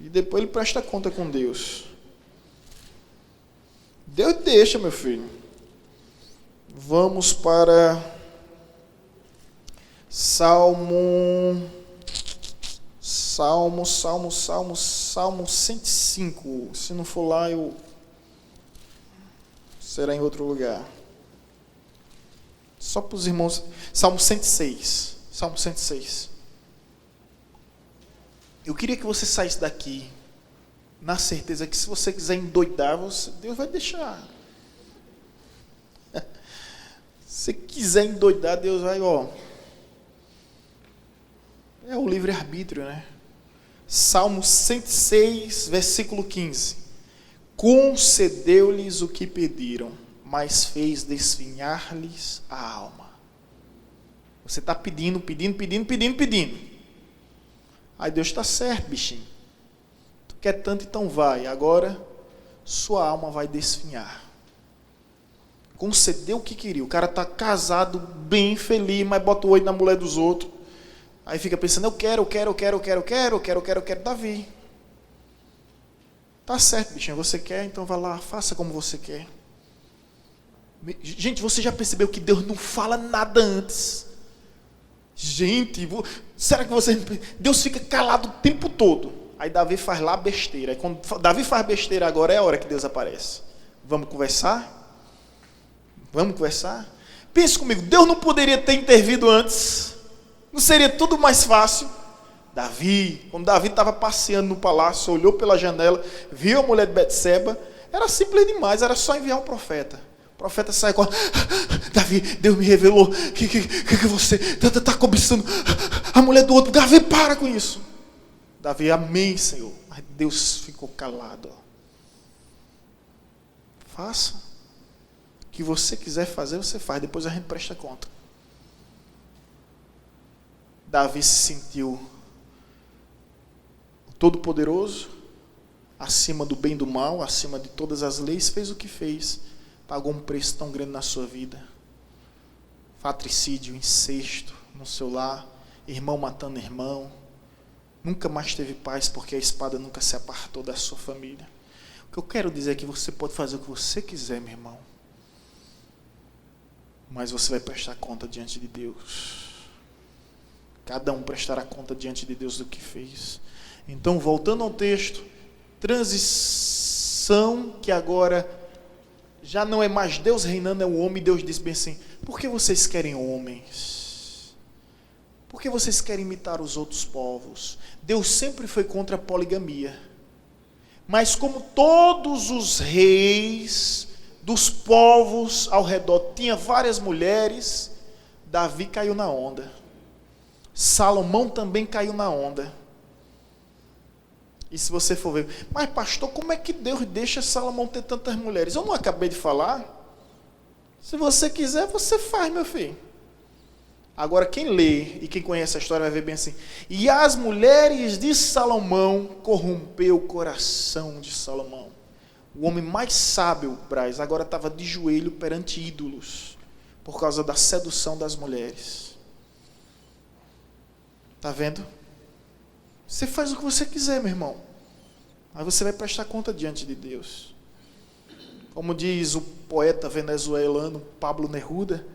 E depois ele presta conta com Deus. Deus deixa, meu filho. Vamos para Salmo 105. Se não for lá, será em outro lugar. Só para os irmãos. Salmo 106. Salmo 106. Eu queria que você saísse daqui na certeza que se você quiser endoidar, Deus vai deixar. Se quiser endoidar, Deus vai, é o livre-arbítrio, né? Salmo 106, versículo 15. Concedeu-lhes o que pediram, mas fez desfinhar-lhes a alma. Você está pedindo. Aí Deus está certo, bichinho. Tu quer tanto, então vai. Agora, sua alma vai desfinhar. Concedeu o que queria. O cara está casado, bem feliz, mas bota o olho na mulher dos outros. Aí fica pensando: eu quero. Davi. Tá certo, bichinho, você quer, então vá lá, faça como você quer. Gente, você já percebeu que Deus não fala nada antes? Gente, será que você... Deus fica calado o tempo todo. Aí Davi faz lá besteira. Aí quando Davi faz besteira agora, é a hora que Deus aparece. Vamos conversar? Pense comigo, Deus não poderia ter intervido antes? Não seria tudo mais fácil? Quando Davi estava passeando no palácio, olhou pela janela, viu a mulher de Betseba, era simples demais, era só enviar um profeta. O profeta sai com: Davi, Deus me revelou que você está cobiçando a mulher do outro. Davi, para com isso. Davi: amém, Senhor. Mas Deus ficou calado. Faça. O que você quiser fazer, você faz. Depois a gente presta conta. Davi se sentiu todo-poderoso, acima do bem e do mal, acima de todas as leis, fez o que fez. Pagou um preço tão grande na sua vida. Fratricídio, incesto no seu lar, irmão matando irmão. Nunca mais teve paz porque a espada nunca se apartou da sua família. O que eu quero dizer é que você pode fazer o que você quiser, meu irmão, mas você vai prestar conta diante de Deus. Cada um prestará conta diante de Deus do que fez. Então, voltando ao texto, transição que agora já não é mais Deus reinando, é o homem. Deus diz bem assim: por que vocês querem homens? Por que vocês querem imitar os outros povos? Deus sempre foi contra a poligamia. Mas como todos os reis dos povos ao redor tinham várias mulheres, Davi caiu na onda. Salomão também caiu na onda. E se você for ver, mas pastor, como é que Deus deixa Salomão ter tantas mulheres? Eu não acabei de falar? Se você quiser, você faz, meu filho. Agora, quem lê e quem conhece a história vai ver bem assim. E as mulheres de Salomão corrompeu o coração de Salomão. O homem mais sábio, Braz, agora estava de joelho perante ídolos, por causa da sedução das mulheres. Está vendo? Você faz o que você quiser, meu irmão. Aí você vai prestar conta diante de Deus. Como diz o poeta venezuelano Pablo Neruda,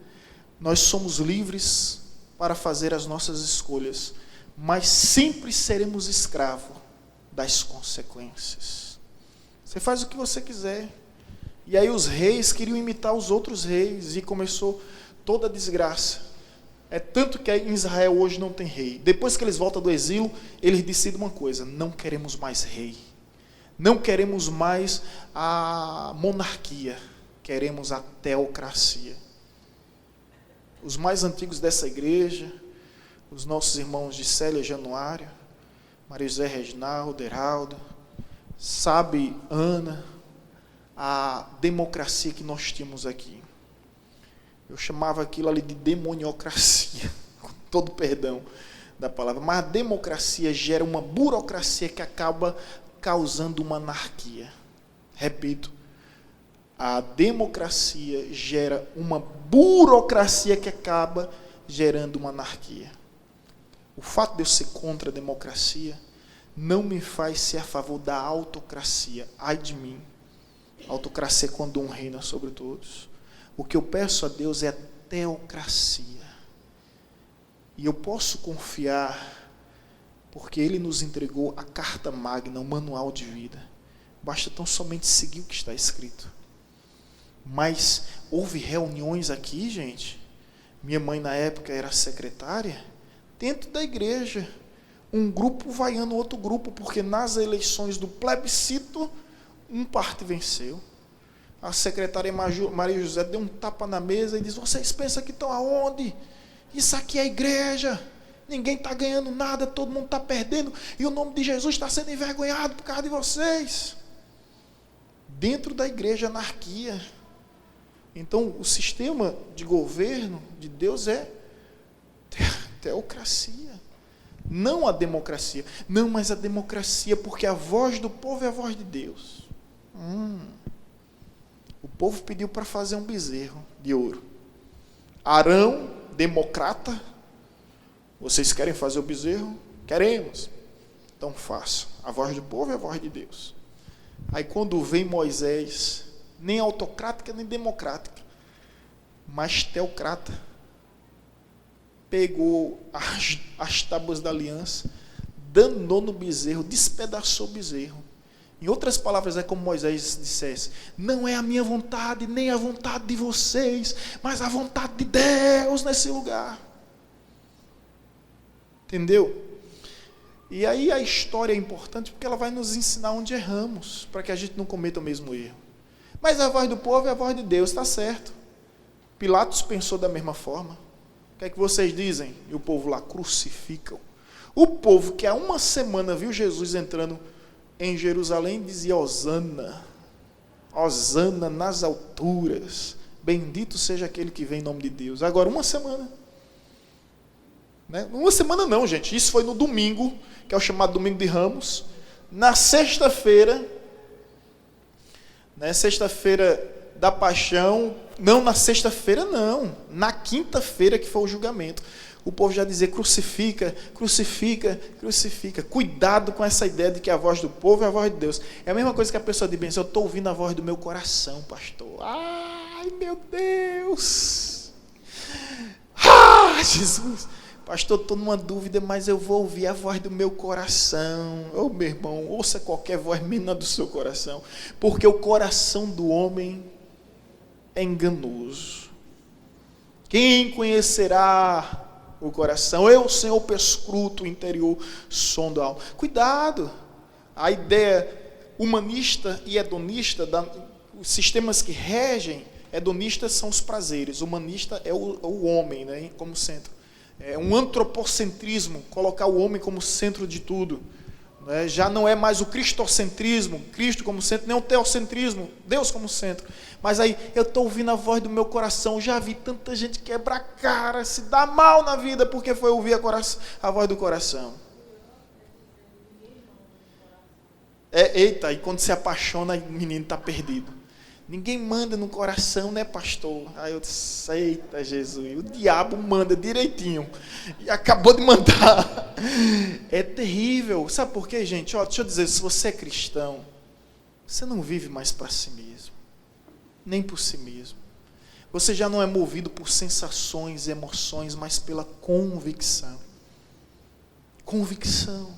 nós somos livres para fazer as nossas escolhas, mas sempre seremos escravos das consequências. Você faz o que você quiser. E aí os reis queriam imitar os outros reis, e começou toda a desgraça. É tanto que em Israel hoje não tem rei. Depois que eles voltam do exílio, eles decidem uma coisa: não queremos mais rei. Não queremos mais a monarquia. Queremos a teocracia. Os mais antigos dessa igreja, os nossos irmãos de Célia Januário, Maria José Reginaldo, Heraldo, sabe, Ana, a democracia que nós tínhamos aqui. Eu chamava aquilo ali de demoniocracia, com todo perdão da palavra. Mas a democracia gera uma burocracia que acaba causando uma anarquia. Repito, a democracia gera uma burocracia que acaba gerando uma anarquia. O fato de eu ser contra a democracia não me faz ser a favor da autocracia. Ai de mim. A autocracia é quando um reina sobre todos. O que eu peço a Deus é a teocracia. E eu posso confiar, porque Ele nos entregou a carta magna, o manual de vida. Basta tão somente seguir o que está escrito. Mas houve reuniões aqui, gente. Minha mãe na época era secretária, dentro da igreja. Um grupo vaiando outro grupo, porque nas eleições do plebiscito, um parte venceu. A secretária Maria José deu um tapa na mesa e disse: vocês pensam que estão aonde? Isso aqui é a igreja. Ninguém está ganhando nada, todo mundo está perdendo, e o nome de Jesus está sendo envergonhado por causa de vocês. Dentro da igreja, anarquia. Então, o sistema de governo de Deus é teocracia. Não a democracia. Não, mas a democracia, porque a voz do povo é a voz de Deus. O povo pediu para fazer um bezerro de ouro. Arão, democrata, vocês querem fazer o bezerro? Queremos. Então façam. A voz do povo é a voz de Deus. Aí quando vem Moisés, nem autocrática nem democrática, mas teocrata, pegou as tábuas da aliança, danou no bezerro, despedaçou o bezerro. Em outras palavras, é como Moisés dissesse: não é a minha vontade, nem a vontade de vocês, mas a vontade de Deus nesse lugar. Entendeu? E aí a história é importante, porque ela vai nos ensinar onde erramos, para que a gente não cometa o mesmo erro. Mas a voz do povo é a voz de Deus, está certo. Pilatos pensou da mesma forma. O que é que vocês dizem? E o povo lá: crucificam. O povo que há uma semana viu Jesus entrando em Jerusalém dizia: Hosana, Hosana nas alturas, bendito seja aquele que vem em nome de Deus. Agora, uma semana. Né? Uma semana não, gente. Isso foi no domingo, que é o chamado Domingo de Ramos. Na sexta-feira, né? Sexta-feira da Paixão. Não, na sexta-feira não. Na quinta-feira que foi o julgamento. O povo já dizia: crucifica, crucifica, crucifica. Cuidado com essa ideia de que a voz do povo é a voz de Deus. É a mesma coisa que a pessoa diz: eu estou ouvindo a voz do meu coração, pastor. Ai, meu Deus. Jesus. Pastor, estou numa dúvida, mas eu vou ouvir a voz do meu coração. Ô, meu irmão, ouça qualquer voz menos do seu coração. Porque o coração do homem é enganoso. Quem conhecerá o coração? Eu, Senhor, perscruto o interior, sondo a alma. Cuidado! A ideia humanista e hedonista, os sistemas que regem Hedonista são os prazeres, humanista é o homem, né, como centro. É um antropocentrismo, colocar o homem como centro de tudo. Né? Já não é mais o cristocentrismo, Cristo como centro, nem o teocentrismo, Deus como centro. Mas aí eu estou ouvindo a voz do meu coração, já vi tanta gente quebrar a cara, se dar mal na vida, porque foi ouvir a voz do coração. Eita, e quando se apaixona, o menino está perdido. Ninguém manda no coração, né, pastor? Aí eu disse, eita, Jesus, o diabo manda direitinho. E acabou de mandar. É terrível. Sabe por quê, gente? Ó, deixa eu dizer, se você é cristão, você não vive mais para si mesmo. Nem por si mesmo. Você já não é movido por sensações e emoções, mas pela convicção. Convicção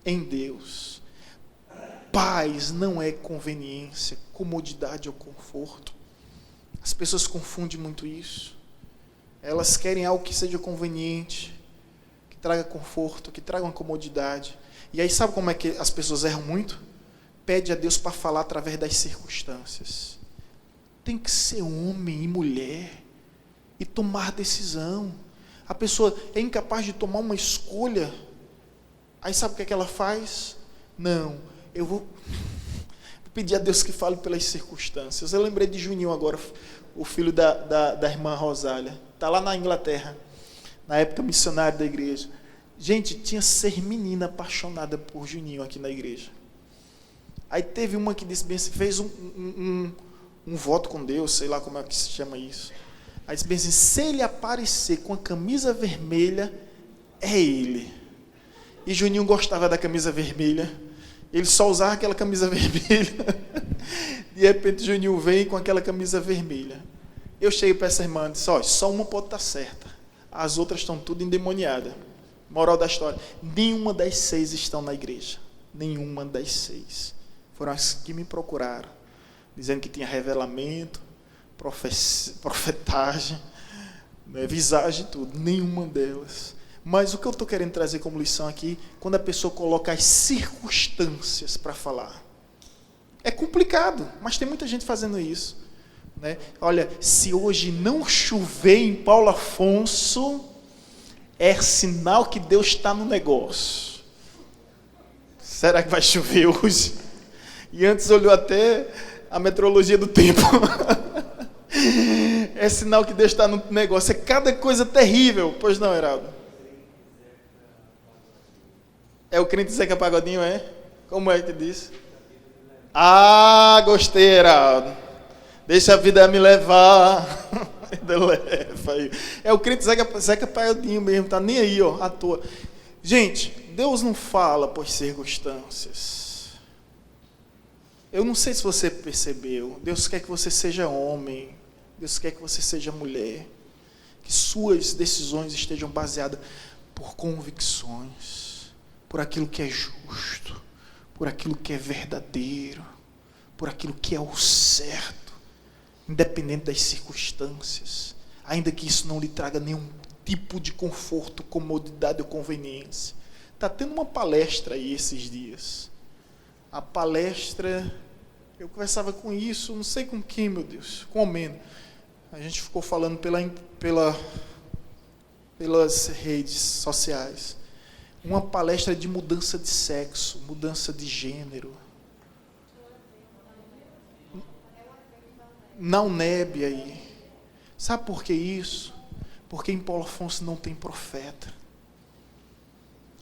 em Deus. Paz não é conveniência, comodidade ou conforto. As pessoas confundem muito isso. Elas querem algo que seja conveniente, que traga conforto, que traga uma comodidade. E aí sabe como é que as pessoas erram muito? Pede a Deus para falar através das circunstâncias. Tem que ser homem e mulher e tomar decisão. A pessoa é incapaz de tomar uma escolha. Aí sabe o que ela faz? Não, eu vou pedir a Deus que fale pelas circunstâncias. Eu lembrei de Juninho agora, o filho da irmã Rosália. Está lá na Inglaterra, na época missionário da igreja. Gente, tinha 6 meninas apaixonadas por Juninho aqui na igreja. Aí teve uma que disse bem assim, fez um voto com Deus, sei lá como é que se chama isso. Aí disse bem assim, se ele aparecer com a camisa vermelha, é ele. E Juninho gostava da camisa vermelha. Ele só usava aquela camisa vermelha. De repente, Juninho vem com aquela camisa vermelha. Eu cheguei para essa irmã e disse, só uma pode estar certa. As outras estão tudo endemoniadas. Moral da história, nenhuma das 6 estão na igreja. Nenhuma das 6. Foram as que me procuraram, dizendo que tinha revelamento, profetagem, visagem e tudo. Nenhuma delas. Mas o que eu estou querendo trazer como lição aqui, quando a pessoa coloca as circunstâncias para falar. É complicado, mas tem muita gente fazendo isso. Né? Olha, se hoje não chover em Paulo Afonso, é sinal que Deus está no negócio. Será que vai chover hoje? E antes olhou até a meteorologia do tempo. É sinal que Deus está no negócio. É cada coisa terrível. Pois não, Heraldo? É o crente Zeca Pagodinho, é? Como é que diz? Ah, gostei, Heraldo. Deixa a vida me levar. É o crente Zeca Pagodinho mesmo, tá nem aí, à toa. Gente, Deus não fala por circunstâncias. Eu não sei se você percebeu. Deus quer que você seja homem. Deus quer que você seja mulher. Que suas decisões estejam baseadas por convicções. Por aquilo que é justo, por aquilo que é verdadeiro, por aquilo que é o certo, independente das circunstâncias, ainda que isso não lhe traga nenhum tipo de conforto, comodidade ou conveniência. Está tendo uma palestra aí esses dias. A palestra, eu conversava com isso, não sei com quem, meu Deus, com o Meno. A gente ficou falando pelas redes sociais. Uma palestra de mudança de sexo, mudança de gênero. Na UNEB aí. Sabe por que isso? Porque em Paulo Afonso não tem profeta.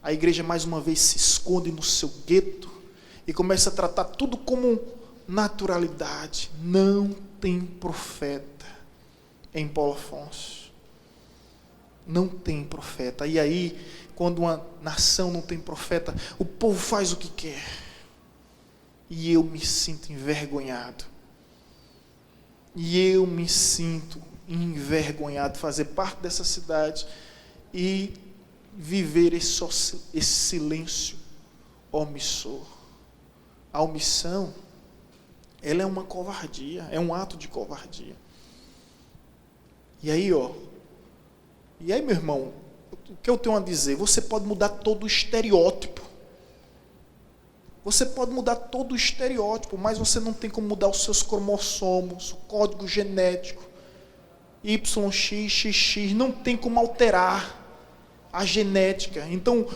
A igreja mais uma vez se esconde no seu gueto e começa a tratar tudo como naturalidade. Não tem profeta em Paulo Afonso. Não tem profeta. E aí, quando uma nação não tem profeta, o povo faz o que quer. E eu me sinto envergonhado. E eu me sinto envergonhado de fazer parte dessa cidade e viver esse silêncio omissor. A omissão, ela é uma covardia, é um ato de covardia. E aí, meu irmão, o que eu tenho a dizer? Você pode mudar todo o estereótipo. Você pode mudar todo o estereótipo, mas você não tem como mudar os seus cromossomos, o código genético, YXXX, não tem como alterar a genética. Então,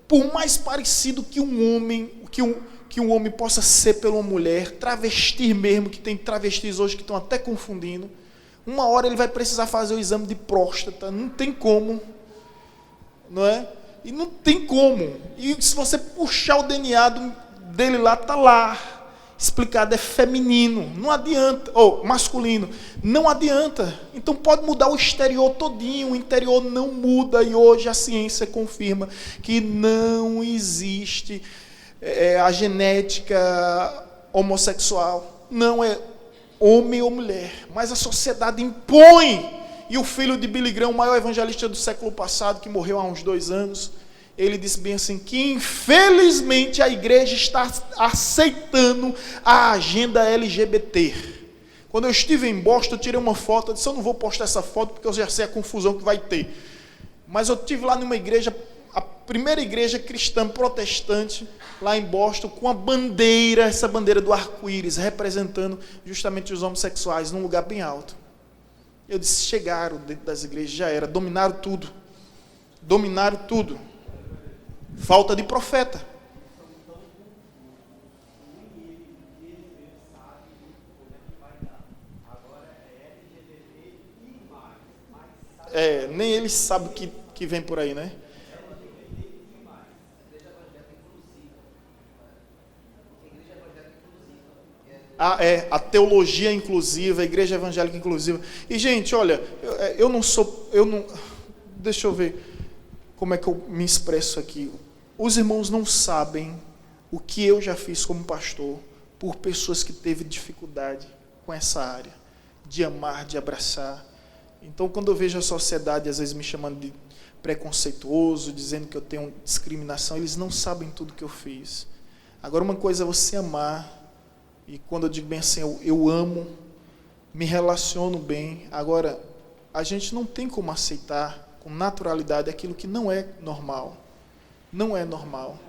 por mais parecido que um homem possa ser pela uma mulher, travestir mesmo, que tem travestis hoje que estão até confundindo, uma hora ele vai precisar fazer o exame de próstata, não tem como, não é? E não tem como. E se você puxar o DNA dele lá, está lá, explicado, é feminino, não adianta, ou masculino, não adianta. Então pode mudar o exterior todinho, o interior não muda, e hoje a ciência confirma que não existe a genética homossexual, não é homem ou mulher, mas a sociedade impõe. E o filho de Billy Graham, o maior evangelista do século passado, que morreu há uns 2 anos, ele disse bem assim, que infelizmente a igreja está aceitando a agenda LGBT. Quando eu estive em Boston, eu tirei uma foto, eu disse, eu não vou postar essa foto porque eu já sei a confusão que vai ter. Mas eu estive lá numa igreja, a primeira igreja cristã protestante, lá em Boston, com a bandeira, essa bandeira do arco-íris, representando justamente os homossexuais, num lugar bem alto. Eu disse, chegaram dentro das igrejas, já era, dominaram tudo. Dominaram tudo. Falta de profeta. Nem eles sabem o que vem por aí, né? A teologia inclusiva, a igreja evangélica inclusiva. E, gente, olha, deixa eu ver como é que eu me expresso aqui. Os irmãos não sabem o que eu já fiz como pastor por pessoas que teve dificuldade com essa área, de amar, de abraçar. Então, quando eu vejo a sociedade, às vezes, me chamando de preconceituoso, dizendo que eu tenho discriminação, eles não sabem tudo que eu fiz. Agora, uma coisa é você amar, e quando eu digo bem assim, eu amo, me relaciono bem. Agora, a gente não tem como aceitar com naturalidade aquilo que não é normal. Não é normal.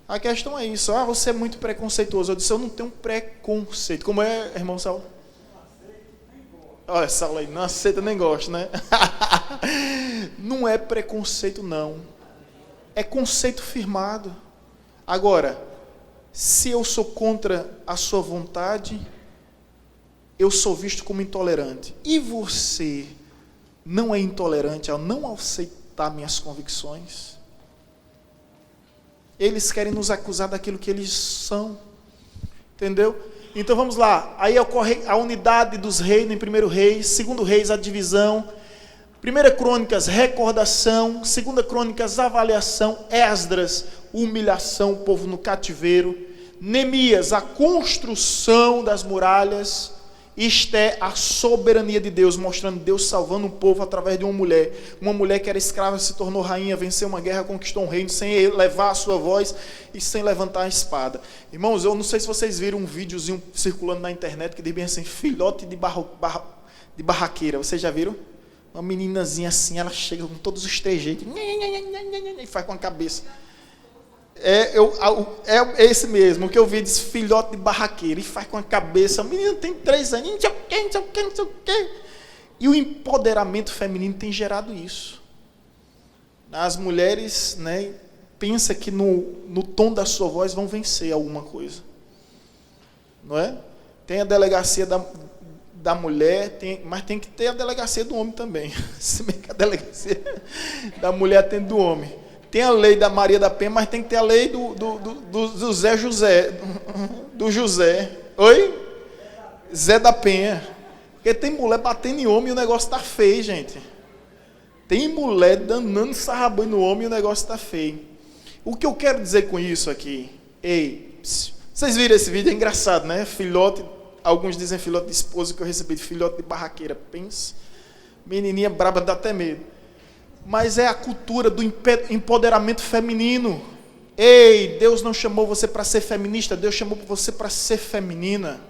A questão é isso. Você é muito preconceituoso. Eu disse, eu não tenho preconceito. Como é, irmão Saulo? Olha, Saulo aí, não aceita nem gosta, né? Não é preconceito, não. É conceito firmado. Agora, se eu sou contra a sua vontade, eu sou visto como intolerante. E você não é intolerante ao não aceitar minhas convicções? Eles querem nos acusar daquilo que eles são. Entendeu? Então vamos lá. Aí ocorre a unidade dos reinos em 1 Reis, 2 Reis, a divisão. 1 Crônicas, recordação. 2 Crônicas, avaliação. Esdras, humilhação, o povo no cativeiro. Neemias, a construção das muralhas. Esté, a soberania de Deus, mostrando Deus salvando um povo através de uma mulher que era escrava, se tornou rainha, venceu uma guerra, conquistou um reino, sem levar a sua voz e sem levantar a espada. Irmãos, eu não sei se vocês viram um videozinho circulando na internet, que diz bem assim, filhote de barraqueira, vocês já viram? Uma meninazinha assim, ela chega com todos os trejeitos, e faz com a cabeça. É esse mesmo, o que eu vi, diz filhote de barraqueira, e faz com a cabeça, a menina tem 3 anos, não sei o que. E o empoderamento feminino tem gerado isso. As mulheres, né, pensam que no tom da sua voz vão vencer alguma coisa. Não é? Tem a delegacia da mulher, mas tem que ter a delegacia do homem também. Se bem que a delegacia da mulher atende do homem. Tem a lei da Maria da Penha, mas tem que ter a lei do Zé José. Do José. Oi? Zé da Penha. Porque tem mulher batendo em homem e o negócio está feio, gente. Tem mulher danando sarrabão no homem e o negócio está feio. O que eu quero dizer com isso aqui? Vocês viram esse vídeo? É engraçado, né? Filhote, alguns dizem filhote de esposa, que eu recebi de filhote de barraqueira. Pensa. Menininha braba, dá até medo. Mas é a cultura do empoderamento feminino. Deus não chamou você para ser feminista, Deus chamou você para ser feminina.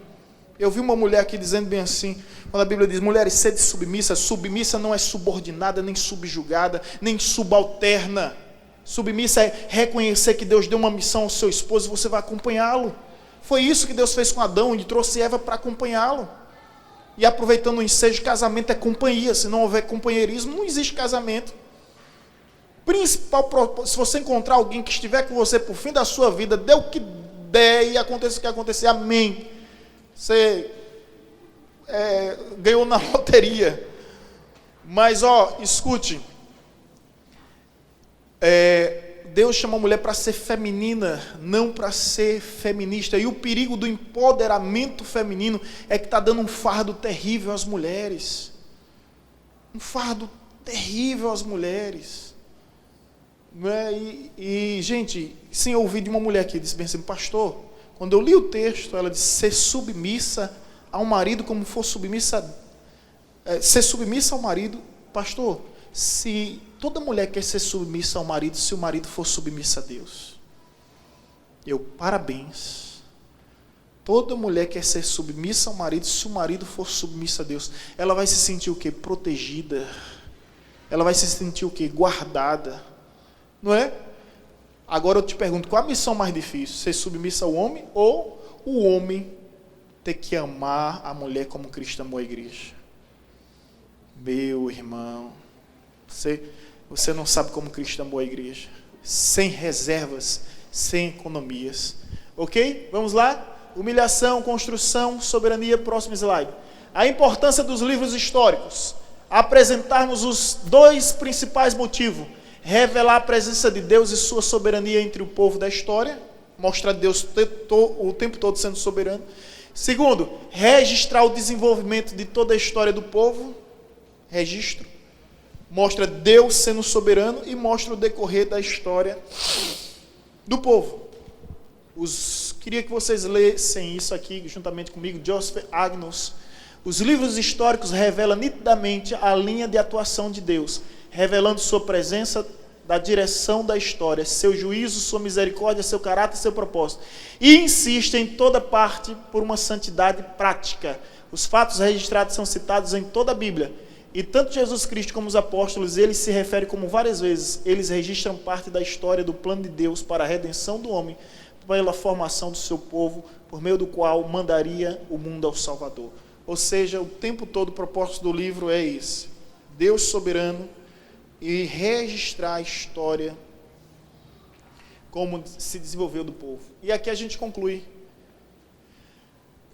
Eu vi uma mulher aqui dizendo bem assim, quando a Bíblia diz, mulheres, sede submissa. Submissa não é subordinada, nem subjugada, nem subalterna. Submissa é reconhecer que Deus deu uma missão ao seu esposo e você vai acompanhá-lo. Foi isso que Deus fez com Adão e trouxe Eva para acompanhá-lo. E aproveitando o ensejo, casamento é companhia. Se não houver companheirismo, não existe casamento. Principal, se você encontrar alguém que estiver com você por fim da sua vida, dê o que der e aconteça o que acontecer, amém. Você ganhou na loteria. Mas, escute. Deus chama a mulher para ser feminina, não para ser feminista. E o perigo do empoderamento feminino é que está dando um fardo terrível às mulheres. Um fardo terrível às mulheres. Gente, sim, eu ouvi de uma mulher que disse bem assim, pastor, quando eu li o texto, ela disse, ser submissa ao marido como for submissa, ser submissa ao marido, pastor, se toda mulher quer ser submissa ao marido, se o marido for submissa a Deus, parabéns. Toda mulher quer ser submissa ao marido, se o marido for submissa a Deus, ela vai se sentir o quê? Protegida. Ela vai se sentir o quê? Guardada. Não é? Agora eu te pergunto, qual a missão mais difícil? Ser submissa ao homem ou o homem ter que amar a mulher como Cristo amou a igreja? Meu irmão, você não sabe como Cristo amou a igreja. Sem reservas, sem economias. Ok? Vamos lá? Humilhação, construção, soberania, próximo slide. A importância dos livros históricos. Apresentarmos os dois principais motivos. Revelar a presença de Deus e sua soberania entre o povo da história. Mostrar Deus o tempo todo sendo soberano. Segundo, registrar o desenvolvimento de toda a história do povo. Registro. Mostra Deus sendo soberano e mostra o decorrer da história do povo. Queria que vocês lessem isso aqui juntamente comigo, Joseph Agnus. Os livros históricos revelam nitidamente a linha de atuação de Deus, revelando sua presença da direção da história, seu juízo, sua misericórdia, seu caráter e seu propósito. E insiste em toda parte por uma santidade prática. Os fatos registrados são citados em toda a Bíblia. E tanto Jesus Cristo como os apóstolos, eles se referem como várias vezes, eles registram parte da história do plano de Deus para a redenção do homem, pela formação do seu povo, por meio do qual mandaria o mundo ao Salvador. Ou seja, o tempo todo o propósito do livro é esse. Deus soberano e registrar a história como se desenvolveu do povo. E aqui a gente conclui.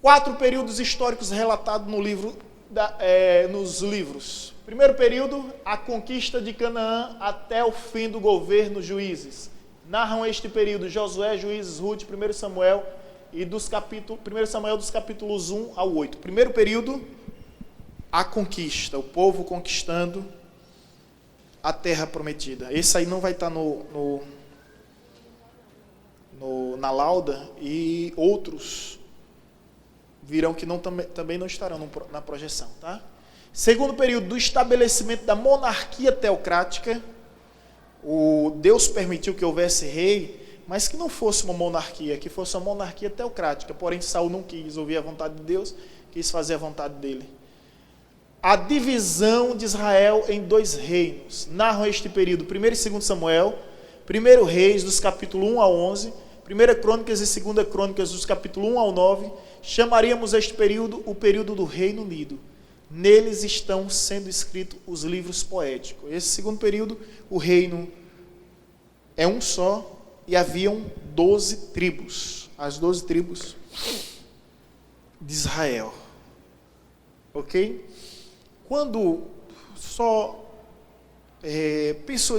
4 períodos históricos relatados no livro, nos livros. Primeiro período, a conquista de Canaã até o fim do governo Juízes. Narram este período Josué, Juízes, Ruth, 1 Samuel e 1 Samuel dos capítulos 1 ao 8. Primeiro período, a conquista, o povo conquistando a terra prometida. Esse aí não vai estar na lauda, e outros virão que também não estarão na projeção. Tá? Segundo período, do estabelecimento da monarquia teocrática. Deus permitiu que houvesse rei, mas que não fosse uma monarquia, que fosse uma monarquia teocrática. Porém, Saul não quis ouvir a vontade de Deus, quis fazer a vontade dele. A divisão de Israel em 2 reinos. Narram este período 1 e 2 Samuel, 1 Reis, dos capítulos 1 ao 11, 1 Crônicas e 2 Crônicas, dos capítulos 1 ao 9. Chamaríamos este período o período do Reino Unido. Neles estão sendo escritos os livros poéticos. Esse segundo período, o reino é um só e haviam 12 tribos. As 12 tribos de Israel. Ok? Quando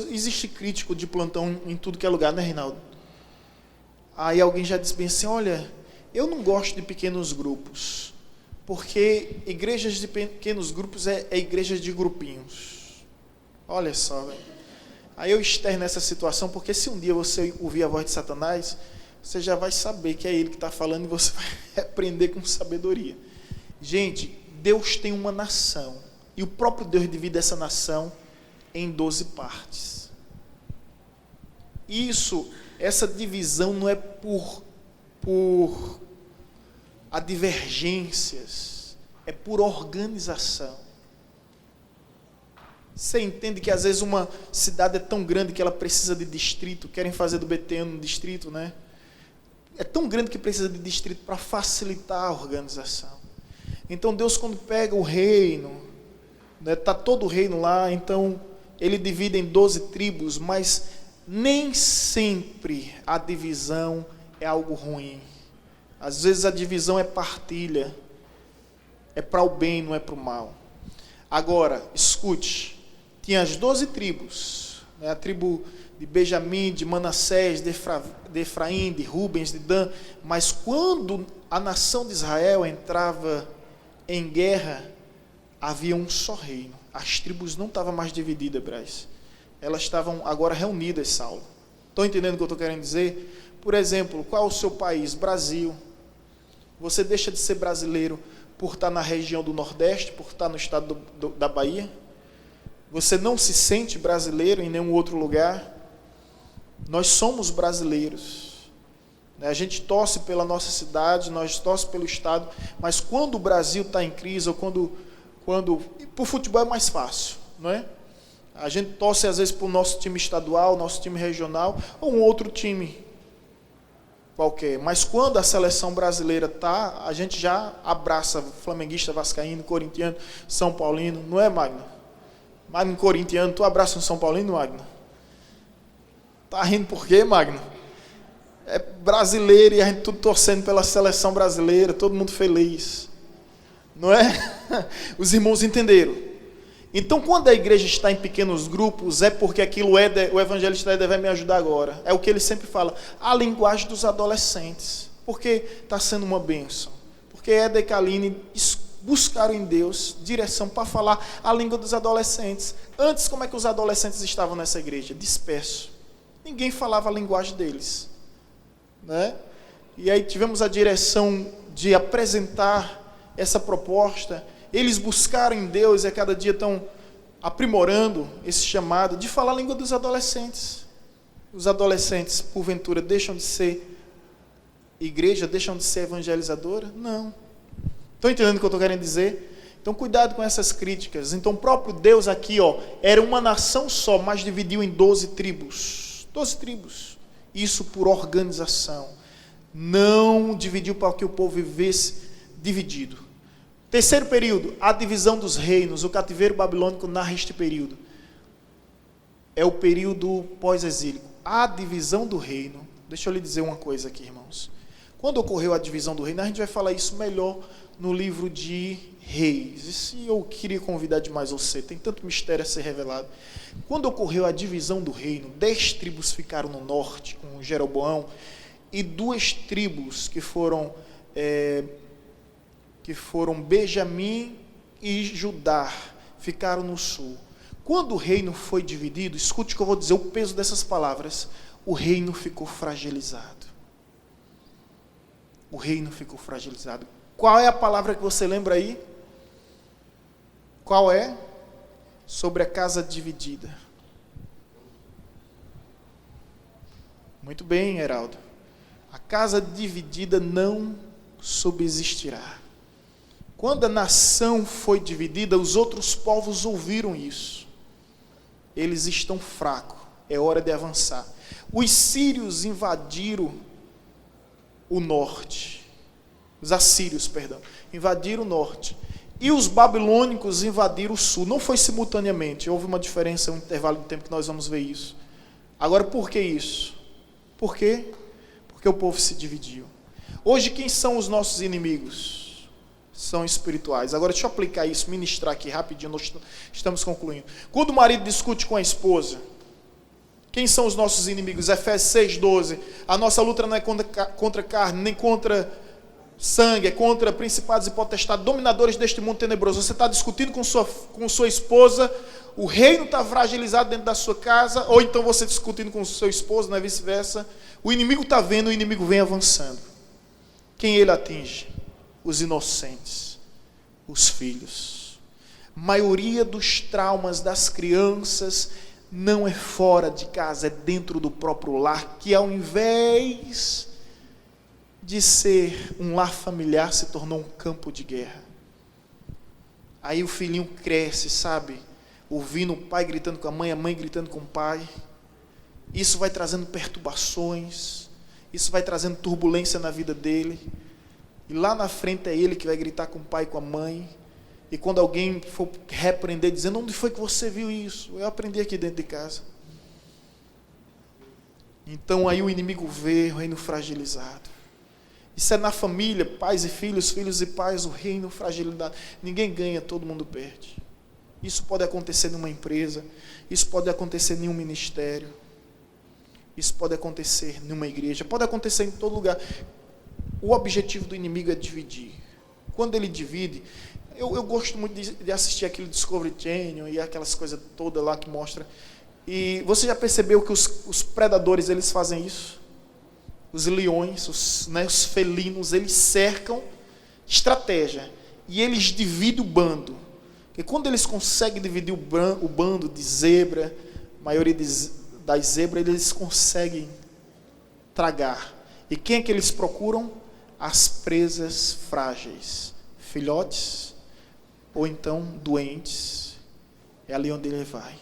existe crítico de plantão em tudo que é lugar, né, Reinaldo? Aí alguém já disse bem assim, olha, eu não gosto de pequenos grupos, porque igrejas de pequenos grupos é igrejas de grupinhos. Olha só, velho. Aí eu externo essa situação, porque se um dia você ouvir a voz de Satanás, você já vai saber que é ele que está falando e você vai repreender com sabedoria. Gente, Deus tem uma nação, e o próprio Deus divide essa nação em 12 partes. Essa divisão não é por divergências, é por organização. Você entende que às vezes uma cidade é tão grande que ela precisa de distrito, querem fazer do BTN um distrito, né? É tão grande que precisa de distrito para facilitar a organização. Então Deus, quando pega o reino, está todo o reino lá, então ele divide em 12 tribos, mas nem sempre a divisão é algo ruim. Às vezes a divisão é partilha, é para o bem, não é para o mal. Agora, escute, tinha as 12 tribos, né? A tribo de Benjamim, de Manassés, de Efraim, de Rubens, de Dan, mas quando a nação de Israel entrava em guerra, havia um só reino. As tribos não estavam mais divididas, Braz. Elas estavam agora reunidas, Saulo. Estão entendendo o que eu estou querendo dizer? Por exemplo, qual é o seu país? Brasil. Você deixa de ser brasileiro por estar na região do Nordeste, por estar no estado da Bahia? Você não se sente brasileiro em nenhum outro lugar? Nós somos brasileiros. A gente torce pela nossa cidade, nós torce pelo estado, mas quando o Brasil está em crise, ou quando para o futebol é mais fácil, não é? A gente torce às vezes para o nosso time estadual, nosso time regional, ou um outro time qualquer. Mas quando a seleção brasileira está, a gente já abraça flamenguista, vascaíno, corintiano, São Paulino, não é, Magno? Magno corintiano, tu abraça um São Paulino, Magno? Tá rindo por quê, Magno? É brasileiro e a gente tudo torcendo pela seleção brasileira, todo mundo feliz. Não é? Os irmãos entenderam. Então, quando a igreja está em pequenos grupos, é porque aquilo o evangelista Éder vai me ajudar agora. É o que ele sempre fala, a linguagem dos adolescentes. Porque está sendo uma bênção. Porque Éder e Kaline buscaram em Deus direção para falar a língua dos adolescentes. Antes, como é que os adolescentes estavam nessa igreja? Dispersos. Ninguém falava a linguagem deles, né? E aí tivemos a direção de apresentar essa proposta. Eles buscaram em Deus e a cada dia estão aprimorando esse chamado de falar a língua dos adolescentes. Os adolescentes, porventura, deixam de ser igreja, deixam de ser evangelizadora? Não. Estão entendendo o que eu estou querendo dizer? Então, cuidado com essas críticas. Então, o próprio Deus aqui, era uma nação só, mas dividiu em 12 tribos. 12 tribos. Isso por organização. Não dividiu para que o povo vivesse dividido. Terceiro período, a divisão dos reinos. O cativeiro babilônico narra este período. É o período pós-exílico. A divisão do reino. Deixa eu lhe dizer uma coisa aqui, irmãos. Quando ocorreu a divisão do reino, a gente vai falar isso melhor no livro de Reis. Isso eu queria convidar demais você. Tem tanto mistério a ser revelado. Quando ocorreu a divisão do reino, 10 tribos ficaram no norte, com Jeroboão, e 2 tribos que foram Benjamim e Judá, ficaram no sul. Quando o reino foi dividido, escute o que eu vou dizer, o peso dessas palavras, o reino ficou fragilizado. O reino ficou fragilizado. Qual é a palavra que você lembra aí? Qual é? Sobre a casa dividida. Muito bem, Heraldo. A casa dividida não subsistirá. Quando a nação foi dividida, os outros povos ouviram isso. Eles estão fracos, é hora de avançar. Os sírios invadiram o norte. Os assírios, perdão, invadiram o norte. E os babilônicos invadiram o sul. Não foi simultaneamente, houve uma diferença, um intervalo de tempo que nós vamos ver isso. Agora, por que isso? Por quê? Porque o povo se dividiu. Hoje, quem são os nossos inimigos? São espirituais. Agora, deixa eu aplicar isso, ministrar aqui rapidinho, nós estamos concluindo. Quando o marido discute com a esposa, quem são os nossos inimigos? Efésios 6,12. A nossa luta não é contra carne, nem contra sangue, é contra principados e potestades, dominadores deste mundo tenebroso. Você está discutindo com sua esposa, o reino está fragilizado dentro da sua casa, ou então você discutindo com o seu esposo, não é vice-versa. O inimigo está vendo, o inimigo vem avançando. Quem ele atinge? Os inocentes, os filhos. A maioria dos traumas das crianças não é fora de casa, é dentro do próprio lar, que ao invés de ser um lar familiar, se tornou um campo de guerra. Aí o filhinho cresce, sabe? ouvindo o pai gritando com a mãe gritando com o pai. Isso vai trazendo perturbações, isso vai trazendo turbulência na vida dele. E lá na frente é ele que vai gritar com o pai e com a mãe. E quando alguém for repreender, dizendo: onde foi que você viu isso? Eu aprendi aqui dentro de casa. Então aí o inimigo vê o reino fragilizado. Isso é na família, pais e filhos, filhos e pais, o reino fragilizado. Ninguém ganha, todo mundo perde. Isso pode acontecer numa empresa, isso pode acontecer em um ministério, isso pode acontecer numa igreja, pode acontecer em todo lugar. O objetivo do inimigo é dividir. Quando ele divide, eu gosto muito de assistir aquele Discovery Channel e aquelas coisas todas lá que mostra. E você já percebeu que os predadores, eles fazem isso? Os leões, os felinos, eles cercam, estratégia, e eles dividem o bando. Porque quando eles conseguem dividir o bando de zebra, a maioria das zebras, eles conseguem tragar. E quem é que eles procuram? As presas frágeis, filhotes, ou então doentes. É ali onde ele vai.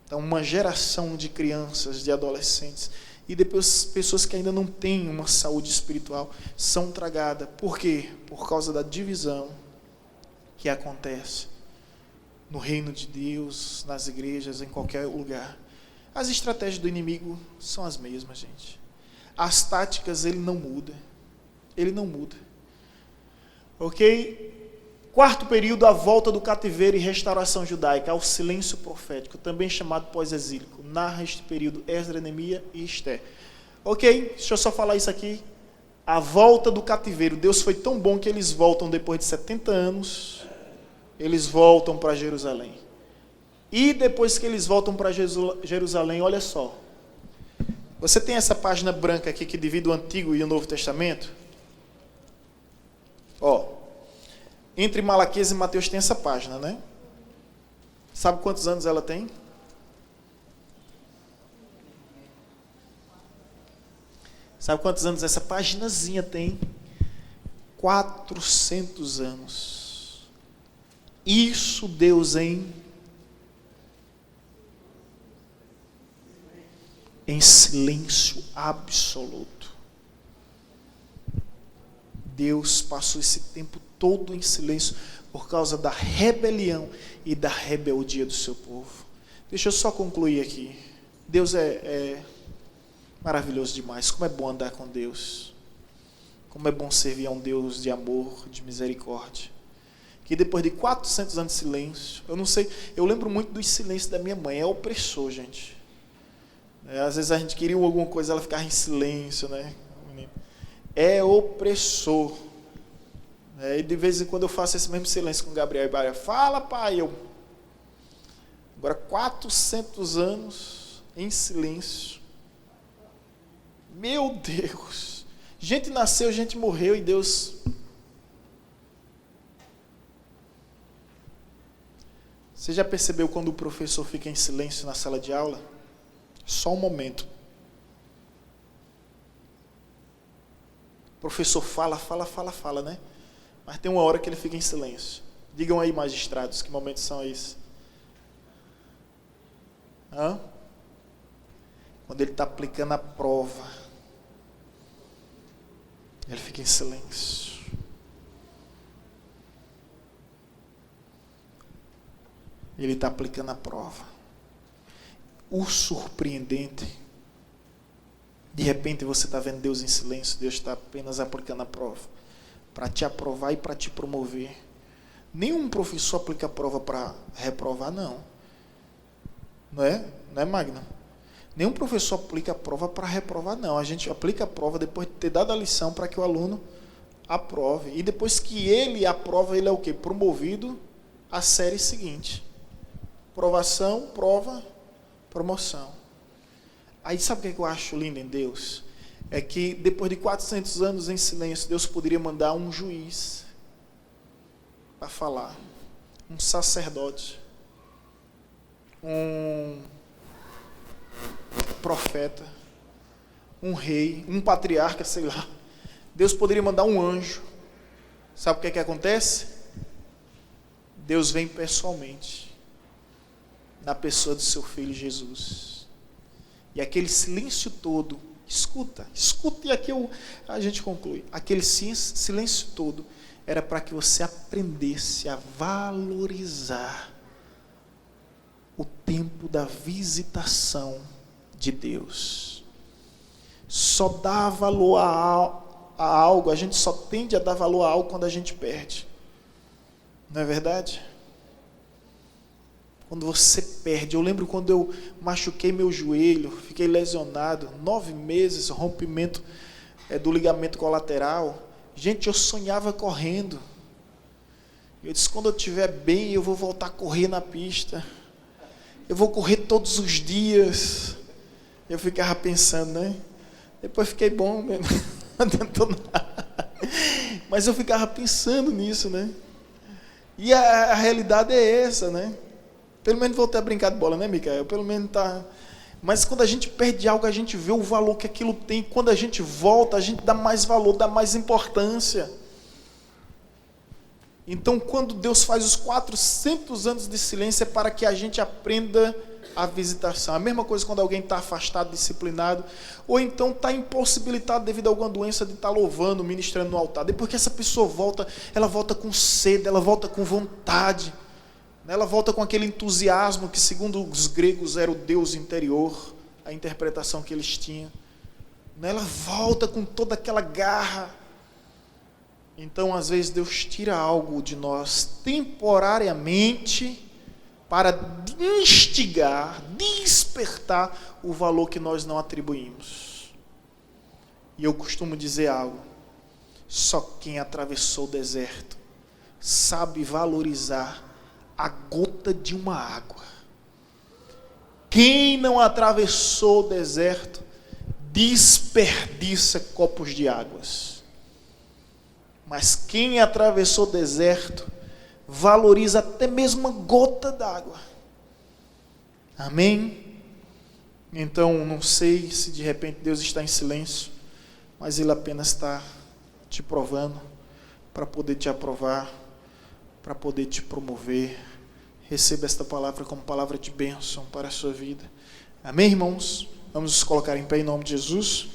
Então, uma geração de crianças, de adolescentes, e depois pessoas que ainda não têm uma saúde espiritual, são tragadas. Por quê? Por causa da divisão que acontece no reino de Deus, nas igrejas, em qualquer lugar. As estratégias do inimigo são as mesmas, gente. As táticas, ele não muda. Ele não muda. Ok? Quarto período, a volta do cativeiro e restauração judaica, ao silêncio profético, também chamado pós-exílico. Narra este período Esdras, Neemias e Esther. Ok? Deixa eu só falar isso aqui. A volta do cativeiro. Deus foi tão bom que eles voltam depois de 70 anos. Eles voltam para Jerusalém. E depois que eles voltam para Jerusalém, olha só. Você tem essa página branca aqui que divide o Antigo e o Novo Testamento? Entre Malaquias e Mateus tem essa página, né? Sabe quantos anos ela tem? Sabe quantos anos essa paginazinha tem? 400 anos. Isso Deus em silêncio absoluto. Deus passou esse tempo todo em silêncio por causa da rebelião e da rebeldia do seu povo. Deixa eu só concluir aqui. Deus é maravilhoso demais. Como é bom andar com Deus. Como é bom servir a um Deus de amor, de misericórdia. Que depois de 400 anos de silêncio, eu não sei, eu lembro muito do silêncio da minha mãe. É opressor, gente. Às vezes a gente queria alguma coisa, ela ficava em silêncio, né? É opressor. E de vez em quando eu faço esse mesmo silêncio com o Gabriel e Baia. Fala, pai. Agora 400 anos em silêncio. Meu Deus. Gente nasceu, gente morreu e Deus... Você já percebeu quando o professor fica em silêncio na sala de aula? Só um momento. O professor fala, né? Mas tem uma hora que ele fica em silêncio. Digam aí, magistrados, que momentos são esses? Quando ele está aplicando a prova, ele fica em silêncio. Ele está aplicando a prova. O surpreendente, de repente você está vendo Deus em silêncio, Deus está apenas aplicando a prova, para te aprovar e para te promover. Nenhum professor aplica a prova para reprovar, não. Não é, Magno? Nenhum professor aplica a prova para reprovar, não. A gente aplica a prova depois de ter dado a lição para que o aluno aprove. E depois que ele aprova, ele é o quê? Promovido à série seguinte. Provação, prova, promoção. Aí sabe o que eu acho lindo em Deus? É que depois de 400 anos em silêncio, Deus poderia mandar um juiz para falar, um sacerdote, um profeta, um rei, um patriarca, sei lá. Deus poderia mandar um anjo. Sabe o que acontece? Deus vem pessoalmente. na pessoa do seu filho Jesus. E aquele silêncio todo, escuta, e aqui a gente conclui, aquele silêncio todo era para que você aprendesse a valorizar o tempo da visitação de Deus. Só dá valor a algo, a gente só tende a dar valor a algo quando a gente perde. Não é verdade? Quando você perde, eu lembro quando eu machuquei meu joelho, fiquei lesionado, 9 meses, rompimento do ligamento colateral. Gente, eu sonhava correndo. Eu disse, quando eu estiver bem, eu vou voltar a correr na pista. Eu vou correr todos os dias. Eu ficava pensando, né? Depois fiquei bom, não adiantou nada. Mas eu ficava pensando nisso, né? E a realidade é essa, né? Pelo menos voltei a brincar de bola, né, Micael? Pelo menos tá. Mas quando a gente perde algo, a gente vê o valor que aquilo tem. Quando a gente volta, a gente dá mais valor, dá mais importância. Então, quando Deus faz os 400 anos de silêncio, é para que a gente aprenda a visitação. A mesma coisa quando alguém está afastado, disciplinado, ou então está impossibilitado devido a alguma doença de estar louvando, ministrando no altar. Depois que essa pessoa volta, ela volta com sede, ela volta com vontade. Ela volta com aquele entusiasmo que, segundo os gregos, era o Deus interior, a interpretação que eles tinham. Ela volta com toda aquela garra. Então, às vezes, Deus tira algo de nós temporariamente para instigar, despertar o valor que nós não atribuímos. E eu costumo dizer algo: só quem atravessou o deserto sabe valorizar a gota de uma água. Quem não atravessou o deserto desperdiça copos de águas. Mas quem atravessou o deserto valoriza até mesmo uma gota d'água. Amém? Então, não sei se de repente Deus está em silêncio, mas Ele apenas está te provando para poder te aprovar, para poder te promover. Receba esta palavra como palavra de bênção para a sua vida. Amém, irmãos? Vamos nos colocar em pé em nome de Jesus.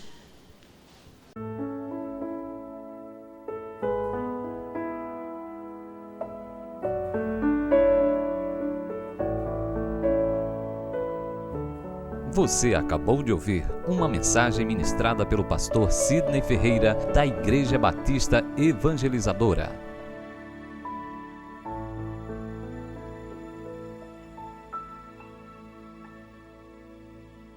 Você acabou de ouvir uma mensagem ministrada pelo pastor Sidney Ferreira, da Igreja Batista Evangelizadora.